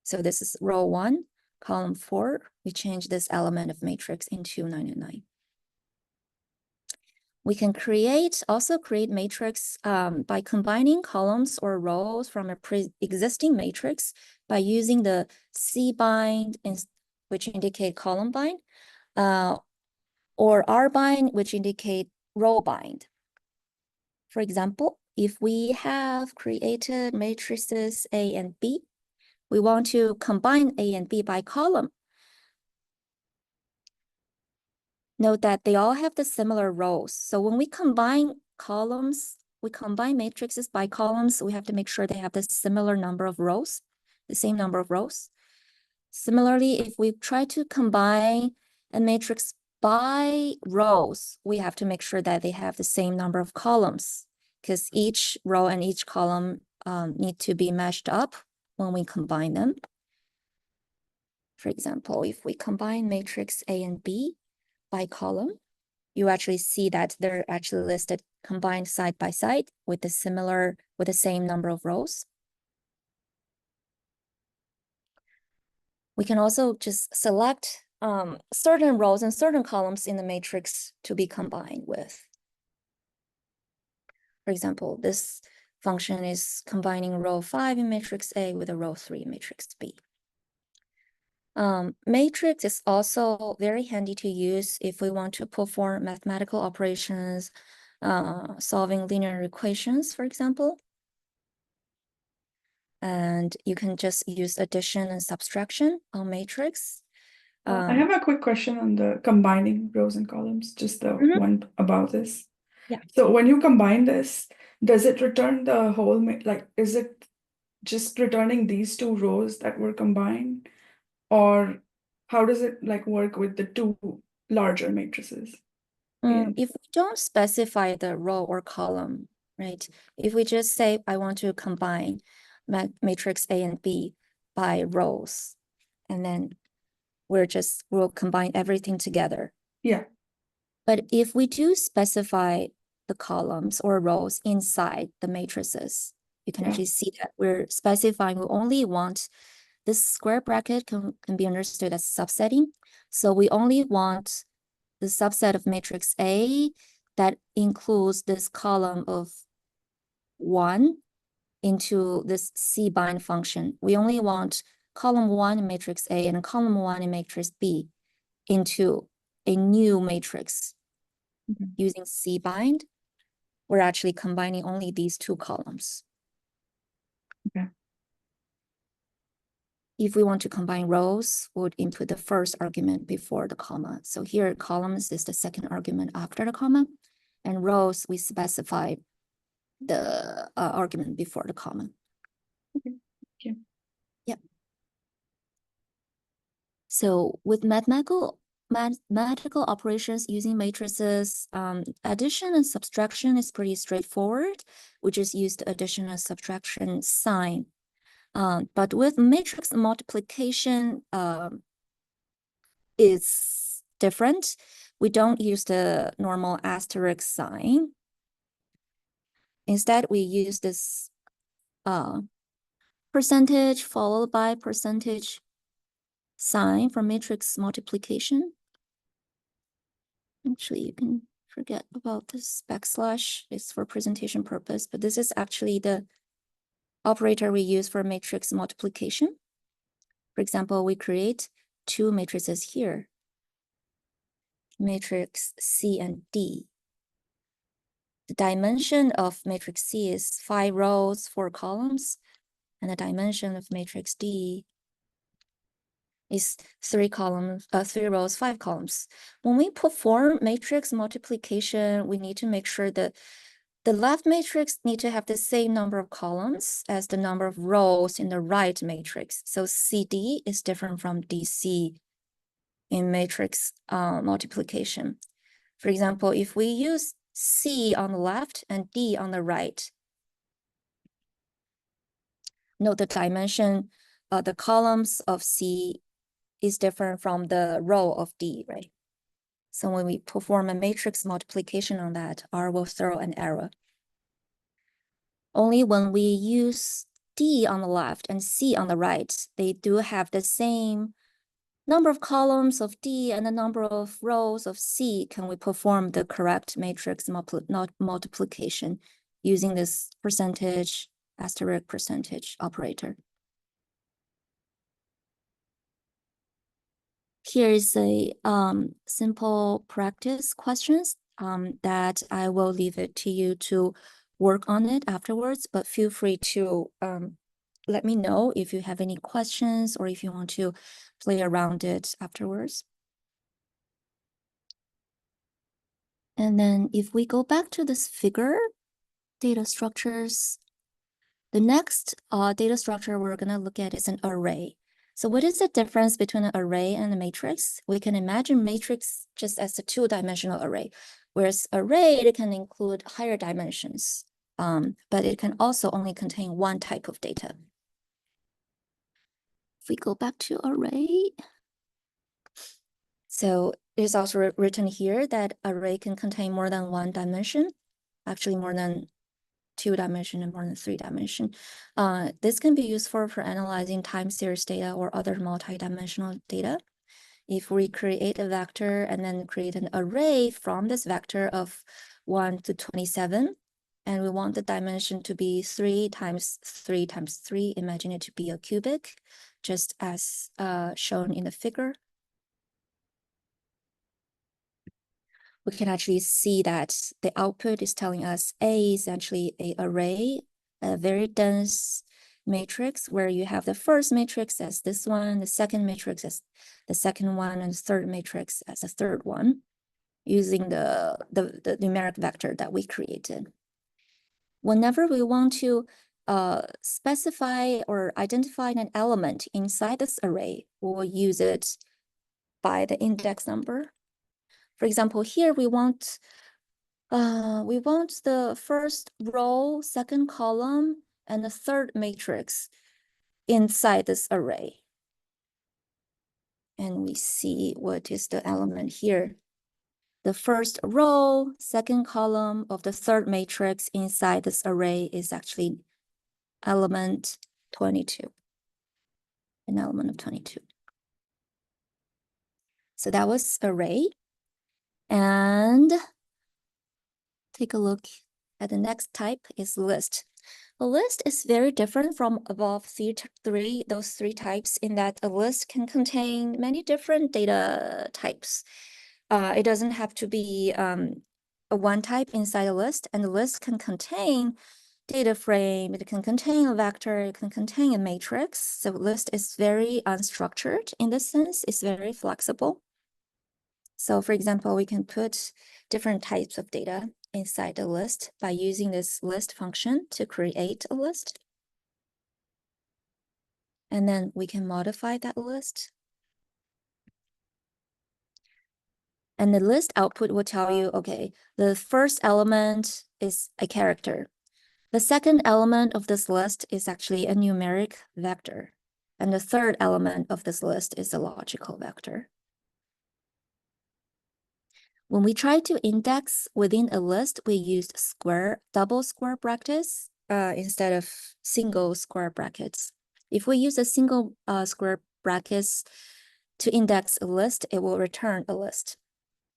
So this is row 1, column 4. We change this element of matrix into 999. We can also create matrix by combining columns or rows from a pre-existing matrix by using the cbind, which indicate column bind, or rbind, which indicate row bind. For example, if we have created matrices A and B, we want to combine A and B by column. Note that they all have the similar rows. So when we combine columns, we combine matrices by columns, we have to make sure they have the similar number of rows, the same number of rows. Similarly, if we try to combine a matrix by rows, we have to make sure that they have the same number of columns, because each row and each column need to be matched up when we combine them. For example, if we combine matrix A and B by column, you actually see that they're actually listed combined side by side with the same number of rows. We can also just select certain rows and certain columns in the matrix to be combined with. For example, this function is combining row 5 in matrix A with a row 3 in matrix B. Matrix is also very handy to use if we want to perform mathematical operations, solving linear equations, for example. And you can just use addition and subtraction on matrix. I have a quick question on the combining rows and columns, just the one about this. Yeah. So when you combine this, does it return the whole, like, is it just returning these 2 rows that were combined? Or how does it like work with the 2 larger matrices? If we don't specify the row or column, right? If we just say, I want to combine matrix A and B by rows, and then we'll combine everything together. Yeah. But if we do specify the columns or rows inside the matrices, you can actually see that we're specifying we only want this square bracket can be understood as subsetting. So we only want the subset of matrix A that includes this column of 1 into this cbind function. We only want column 1 in matrix A and column 1 in matrix B into a new matrix. Using cbind, we're actually combining only these 2 columns. Okay. If we want to combine rows, we would input the first argument before the comma. So here, columns is the second argument after the comma, and rows, we specify the argument before the comma. Okay. Thank you. Yep. So with mathematical operations using matrices, addition and subtraction is pretty straightforward. We just use the addition and subtraction sign. But with matrix multiplication, is different. We don't use the normal asterisk sign. Instead, we use this percentage followed by percentage sign for matrix multiplication. Actually, you can forget about this backslash. It's for presentation purpose, but this is actually the operator we use for matrix multiplication. For example, we create two matrices here, matrix C and D. The dimension of matrix C is 5 rows, 4 columns, and the dimension of matrix D is 3 rows, 5 columns. When we perform matrix multiplication, we need to make sure that the left matrix need to have the same number of columns as the number of rows in the right matrix. So CD is different from DC in matrix multiplication. For example, if we use C on the left and D on the right, note the dimension, the columns of C is different from the row of D, right? So when we perform a matrix multiplication on that, R will throw an error. Only when we use D on the left and C on the right, they do have the same number of columns of D and the number of rows of C, can we perform the correct matrix multiplication using this percentage, asterisk percentage operator. Here is a simple practice questions that I will leave it to you to work on it afterwards, but feel free to let me know if you have any questions or if you want to play around it afterwards. And then if we go back to this figure, data structures, the next data structure we're going to look at is an array. So what is the difference between an array and a matrix? We can imagine matrix just as a two-dimensional array, whereas array, it can include higher dimensions, but it can also only contain one type of data. If we go back to array, so it's also written here that array can contain more than one dimension, actually more than 2 dimension and more than 3 dimension. This can be useful for analyzing time series data or other multi-dimensional data. If we create a vector and then create an array from this vector of 1 to 27, and we want the dimension to be 3 times 3 times 3, imagine it to be a cubic, just as shown in the figure. We can actually see that the output is telling us A is actually an array, a very dense matrix where you have the first matrix as this one, the second matrix as the second one, and the third matrix as the third one, using the numeric vector that we created. Whenever we want to specify or identify an element inside this array, we'll use it by the index number. For example, here we want the first row, second column, and the third matrix inside this array. And we see what is the element here. The first row, second column of the third matrix inside this array is actually element 22, an element of 22. So that was array. And take a look at the next type is list. A list is very different from above those three types in that a list can contain many different data types. It doesn't have to be a one type inside a list, and the list can contain data frame, it can contain a vector, it can contain a matrix. So list is very unstructured in this sense, it's very flexible. So for example, we can put different types of data inside the list by using this list function to create a list. And then we can modify that list. And the list output will tell you, okay, the first element is a character. The second element of this list is actually a numeric vector. And the third element of this list is a logical vector. When we try to index within a list, we used double square brackets instead of single square brackets. If we use a single square brackets to index a list, it will return a list.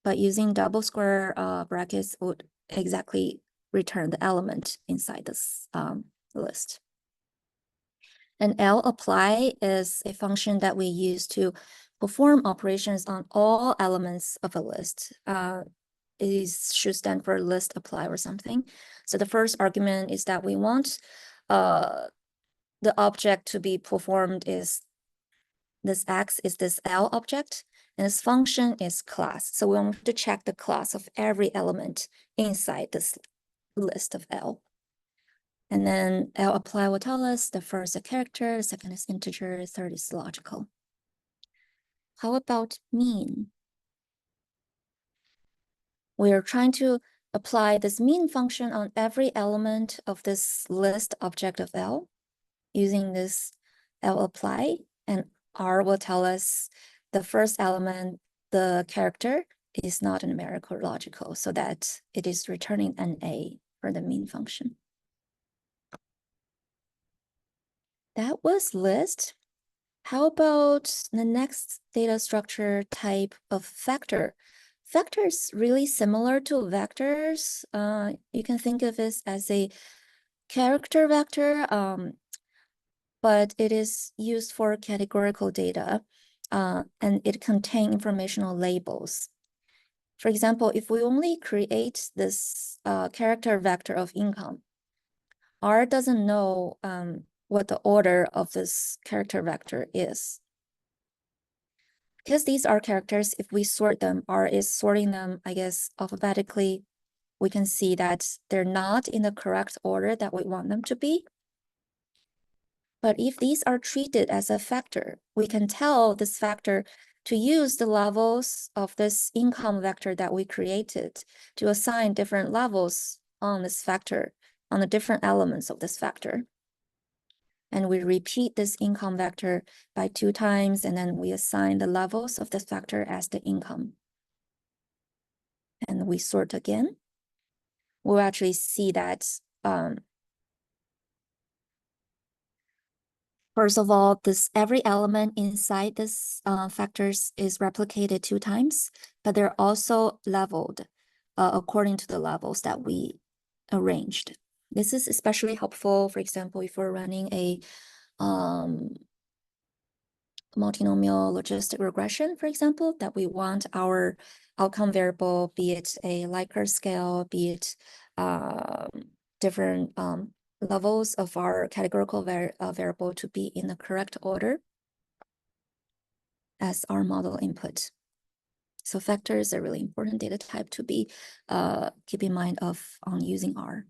But using double square brackets would exactly return the element inside this list. And lapply is a function that we use to perform operations on all elements of a list. Should stand for list apply or something. So the first argument is that we want the object to be performed is this X is this L object, and this function is class. So we want to check the class of every element inside this list of L. And then lapply will tell us the first is a character, the second is integer, third is logical. How about mean? We're trying to apply this mean function on every element of this list object of L using this lapply, and R will tell us the first element, the character, is not a numerical or logical, so that it is returning an A for the mean function. That was list. How about the next data structure type of vector? Vector is really similar to vectors. You can think of it as a character vector, but it is used for categorical data, and it contains informational labels. For example, if we only create this character vector of income, R doesn't know what the order of this character vector is. Because these are characters, if we sort them, R is sorting them, I guess, alphabetically, we can see that they're not in the correct order that we want them to be. But if these are treated as a vector, we can tell this vector to use the levels of this income vector that we created to assign different levels on this vector, on the different elements of this vector. And we repeat this income vector by 2 times, and then we assign the levels of this vector as the income. And we sort again. We'll actually see that first of all, every element inside this vectors is replicated 2 times, but they're also leveled according to the levels that we arranged. This is especially helpful, for example, if we're running a multinomial logistic regression, for example, that we want our outcome variable, be it a Likert scale, be it different levels of our categorical variable to be in the correct order as our model input. So vector is a really important data type to be keep in mind on using R.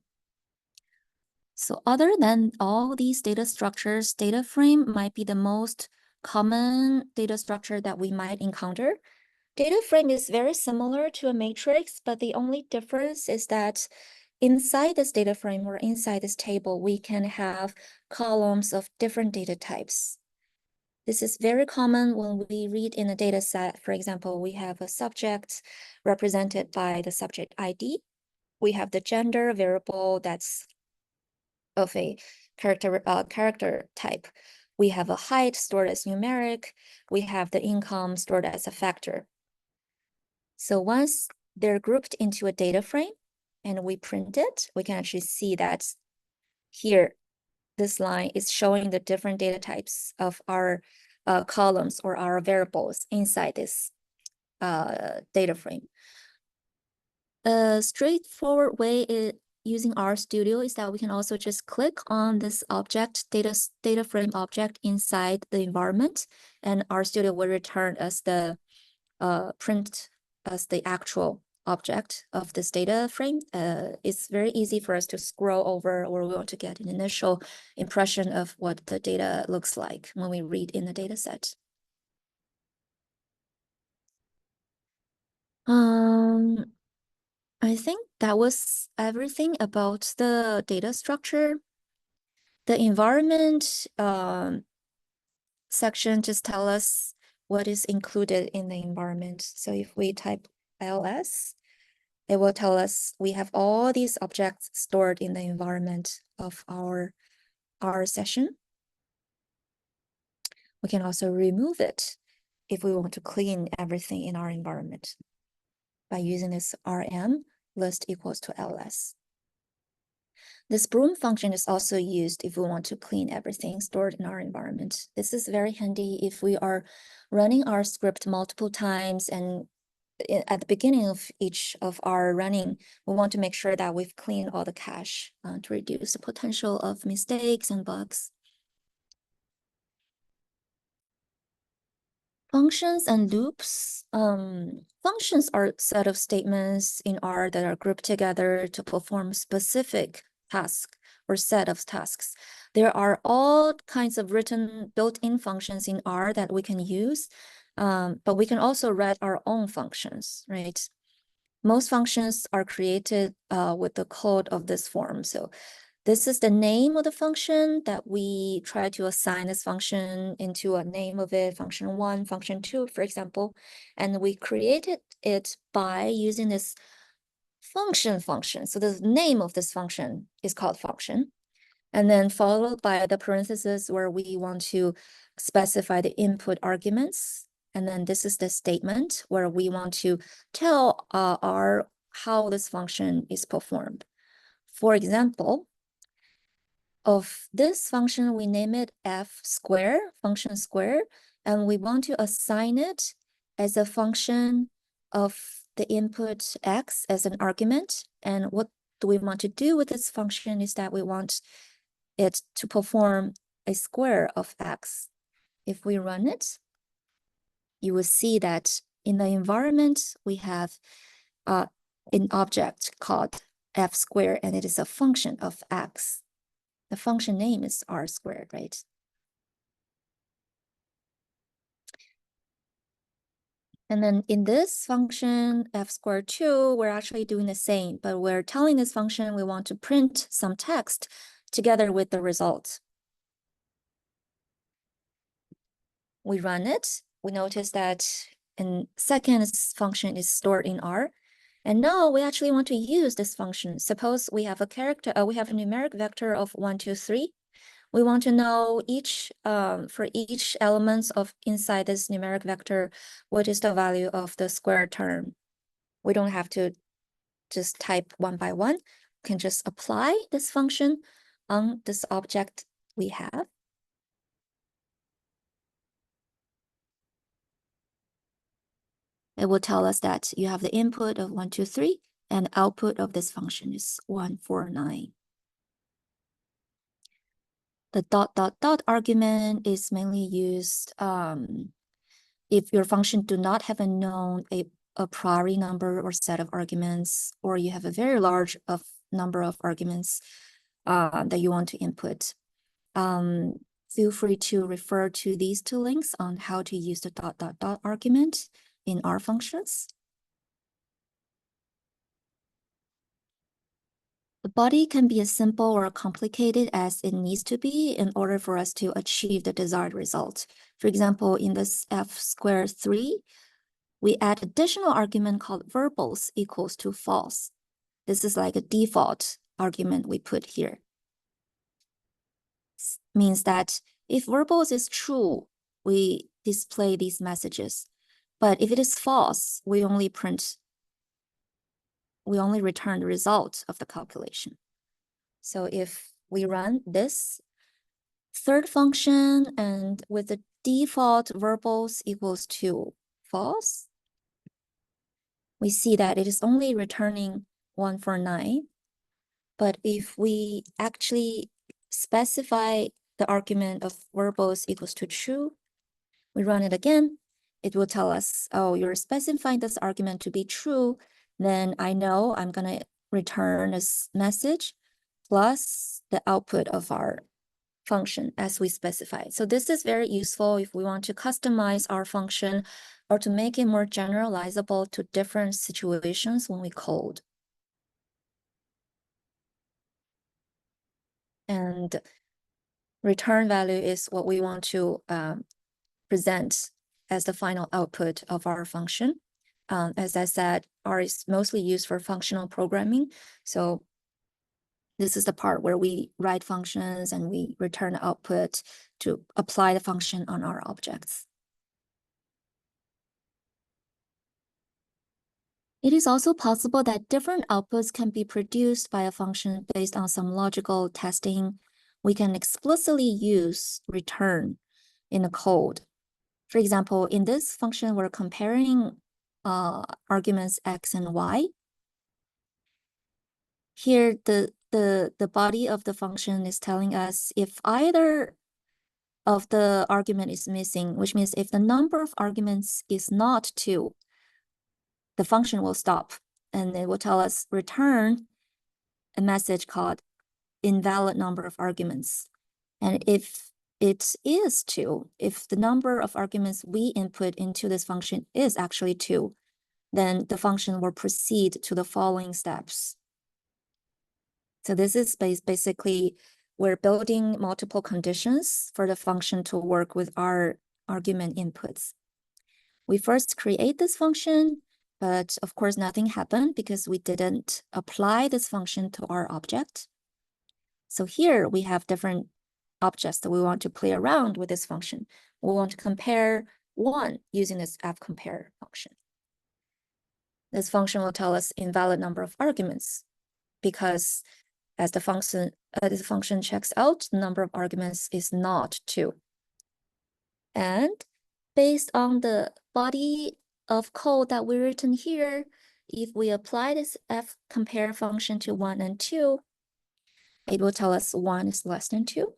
So other than all these data structures, data frame might be the most common data structure that we might encounter. Data frame is very similar to a matrix, but the only difference is that inside this data frame or inside this table, we can have columns of different data types. This is very common when we read in a data set. For example, we have a subject represented by the subject ID. We have the gender variable that's of a character type. We have a height stored as numeric. We have the income stored as a factor. So once they're grouped into a data frame and we print it, we can actually see that here, this line is showing the different data types of our columns or our variables inside this data frame. A straightforward way using RStudio is that we can also just click on this object, data frame object inside the environment, and RStudio will return us the print as the actual object of this data frame. It's very easy for us to scroll over, or we want to get an initial impression of what the data looks like when we read in the data set. I think that was everything about the data structure. The environment section just tell us what is included in the environment. So if we type ls, it will tell us we have all these objects stored in the environment of our session. We can also remove it if we want to clean everything in our environment by using this rm list equals to ls. This broom function is also used if we want to clean everything stored in our environment. This is very handy if we are running our script multiple times, and at the beginning of each of our running, we want to make sure that we've cleaned all the cache to reduce the potential of mistakes and bugs. Functions and loops. Functions are a set of statements in R that are grouped together to perform specific task or set of tasks. There are all kinds of written built-in functions in R that we can use, but we can also write our own functions, right? Most functions are created with the code of this form. So this is the name of the function that we try to assign this function into a name of it, function 1, function 2, for example. And we created it by using this function. So the name of this function is called function. And then followed by the parentheses where we want to specify the input arguments. And then this is the statement where we want to tell how this function is performed. For example, of this function, we name it f square, function square, and we want to assign it as a function of the input x as an argument. And what do we want to do with this function is that we want it to perform a square of x. If we run it, you will see that in the environment, we have an object called f squared, and it is a function of x. The function name is r squared, right? And then in this function, f squared 2, we're actually doing the same, but we're telling this function we want to print some text together with the result. We run it. We notice that in second function is stored in R. And now we actually want to use this function. Suppose we have a numeric vector of 1, 2, 3. We want to know for each element of inside this numeric vector, what is the value of the square term. We don't have to just type one by one. We can just apply this function on this object we have. It will tell us that you have the input of 1, 2, 3, and the output of this function is 1, 4, 9. The ... argument is mainly used if your function do not have a priori number or set of arguments, or you have a very large number of arguments that you want to input. Feel free to refer to these two links on how to use the ... argument in R functions. The body can be as simple or complicated as it needs to be in order for us to achieve the desired result. For example, in this f squared 3, we add additional argument called verbals equals to false. This is like a default argument we put here. Means that if verbals is true, we display these messages. But if it is false, we only return the result of the calculation. So if we run this third function and with the default verbals equals to false, we see that it is only returning 1, 4, 9. But if we actually specify the argument of verbals equals to true, we run it again, it will tell us, oh, you're specifying this argument to be true, then I know I'm gonna return this message plus the output of our function as we specified. So this is very useful if we want to customize our function or to make it more generalizable to different situations when we code. And return value is what we want to present as the final output of our function. As I said, R is mostly used for functional programming. So this is the part where we write functions and we return the output to apply the function on our objects. It is also possible that different outputs can be produced by a function based on some logical testing. We can explicitly use return in the code. For example, in this function, we're comparing arguments x and y. Here, the body of the function is telling us if either of the argument is missing, which means if the number of arguments is not 2, the function will stop and it will tell us return a message called invalid number of arguments. And if it is 2, if the number of arguments we input into this function is actually 2, then the function will proceed to the following steps. So this is basically we're building multiple conditions for the function to work with our argument inputs. We first create this function, but of course nothing happened because we didn't apply this function to our object. So here we have different objects that we want to play around with this function. We want to compare 1 using this fcompare function. This function will tell us invalid number of arguments because as the function checks out, the number of arguments is not 2. And based on the body of code that we've written here, if we apply this fcompare function to 1 and 2, it will tell us 1 is less than 2.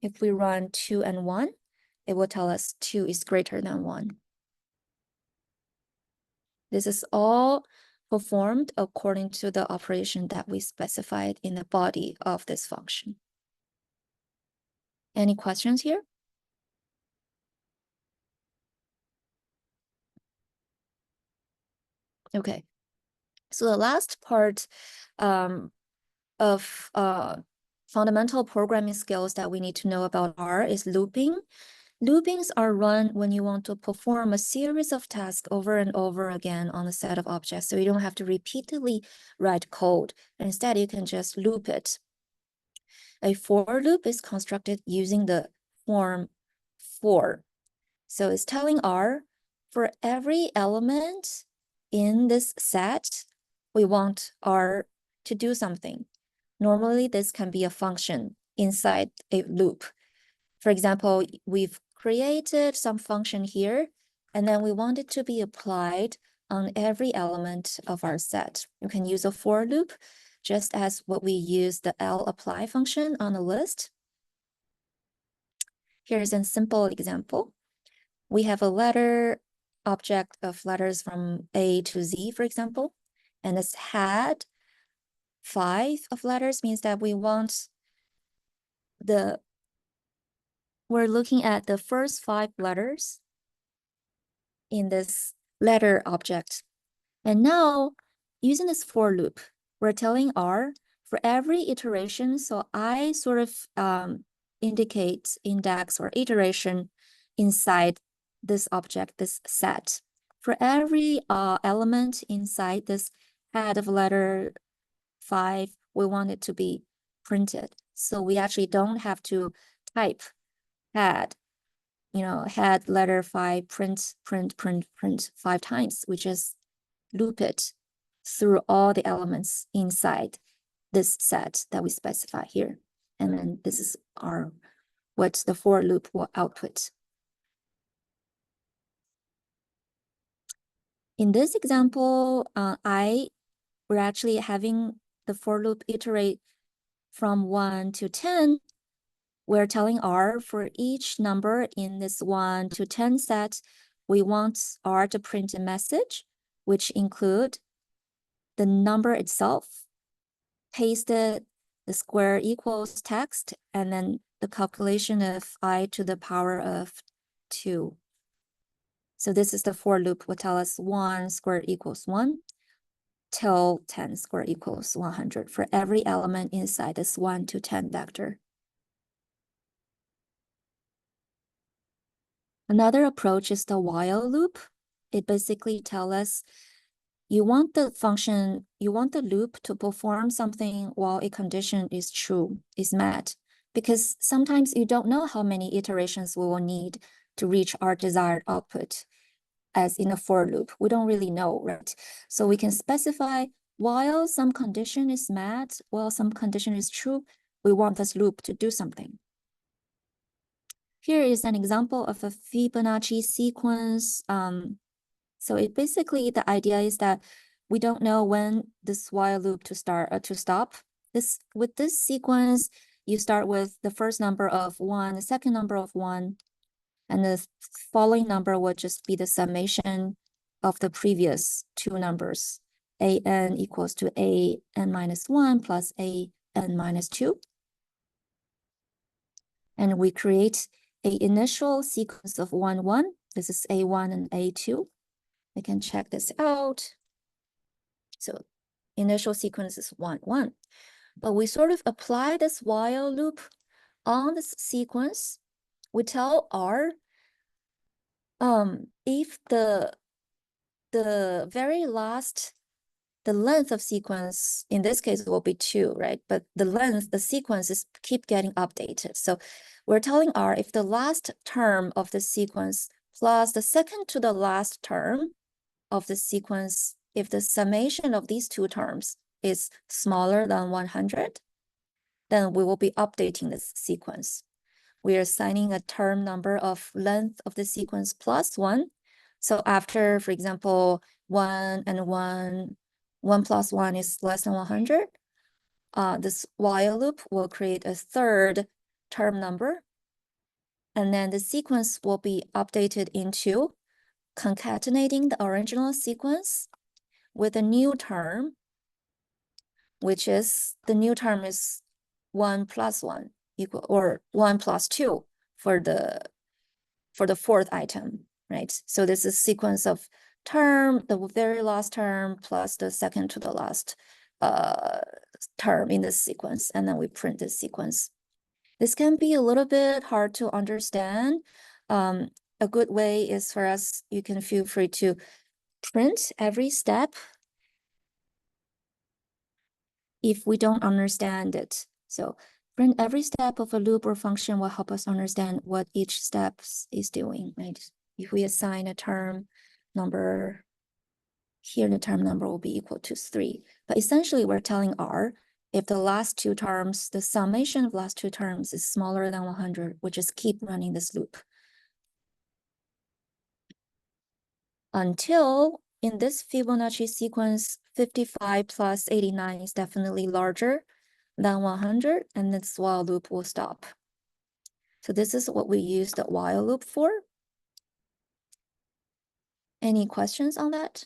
If we run 2 and 1, it will tell us 2 is greater than 1. This is all performed according to the operation that we specified in the body of this function. Any questions here? Okay, so the last part of fundamental programming skills that we need to know about R is looping. Loopings are run when you want to perform a series of tasks over and over again on a set of objects, so you don't have to repeatedly write code. Instead, you can just loop it. A for loop is constructed using the form for. So it's telling R, for every element in this set, we want R to do something. Normally, this can be a function inside a loop. For example, we've created some function here, and then we want it to be applied on every element of our set. You can use a for loop, just as what we use the lapply function on the list. Here's a simple example. We have a letter object of letters from A to Z, for example, and this had 5 of letters means that we're looking at the first 5 letters in this letter object. And now, using this for loop, we're telling R for every iteration, so I sort of indicate index or iteration inside this object, this set. For every element inside this head of letter 5, we want it to be printed. So we actually don't have to type head letter 5, print 5 times. We just loop it through all the elements inside this set that we specify here. And then this is what the for loop will output. In this example, we're actually having the for loop iterate from 1 to 10. We're telling R for each number in this 1 to 10 set, we want R to print a message, which include the number itself, pasted the square equals text, and then the calculation of I to the power of 2. So this is the for loop will tell us 1 squared equals 1 till 10 squared equals 100 for every element inside this 1 to 10 vector. Another approach is the while loop. It basically tells us you want the loop to perform something while a condition is true, is met, because sometimes you don't know how many iterations we will need to reach our desired output. as in a for loop. We don't really know, right? So we can specify while some condition is met, while some condition is true, we want this loop to do something. Here is an example of a Fibonacci sequence. So it basically, the idea is that we don't know when this while loop to stop. With this sequence, you start with the first number of 1, the second number of 1, and the following number will just be the summation of the previous two numbers. an equals to an minus 1 plus an minus 2. And we create an initial sequence of 1, 1. This is A1 and A2. We can check this out. So initial sequence is 1, 1. But we sort of apply this while loop on this sequence. We tell R, if the very last, the length of sequence, in this case, will be 2, right? But the sequence is keep getting updated. So we're telling R, if the last term of the sequence plus the second to the last term of the sequence, if the summation of these two terms is smaller than 100, then we will be updating this sequence. We are assigning a term number of length of the sequence plus 1. So after, for example, 1 and 1 plus 1 is less than 100, this while loop will create a third term number. And then the sequence will be updated into concatenating the original sequence with a new term, which is, the new term is 1 plus 1 equal, or 1 plus 2 for the fourth item, right? So this is sequence of term, the very last term plus the second to the last term in this sequence, and then we print this sequence. This can be a little bit hard to understand. A good way is for us, you can feel free to print every step if we don't understand it. So print every step of a loop or function will help us understand what each step is doing, right? If we assign a term number, here the term number will be equal to 3. But essentially we're telling R, if the last two terms, the summation of last two terms is smaller than 100, we just keep running this loop. Until, in this Fibonacci sequence, 55 plus 89 is definitely larger than 100, and this while loop will stop. So this is what we use the while loop for. Any questions on that?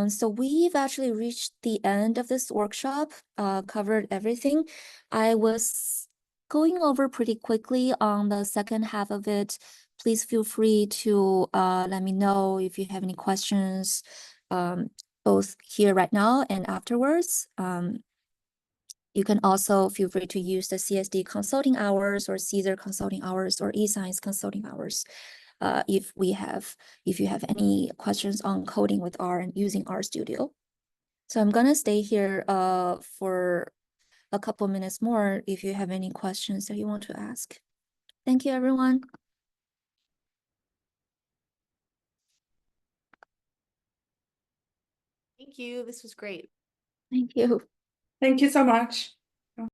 So we've actually reached the end of this workshop, covered everything. I was going over pretty quickly on the second half of it. Please feel free to let me know if you have any questions, both here right now and afterwards. You can also feel free to use the CSD consulting hours or Caesar consulting hours or eScience consulting hours. If you have any questions on coding with R and using RStudio. So I'm gonna stay here for a couple minutes more if you have any questions that you want to ask. Thank you, everyone. Thank you. This was great. Thank you. Thank you so much.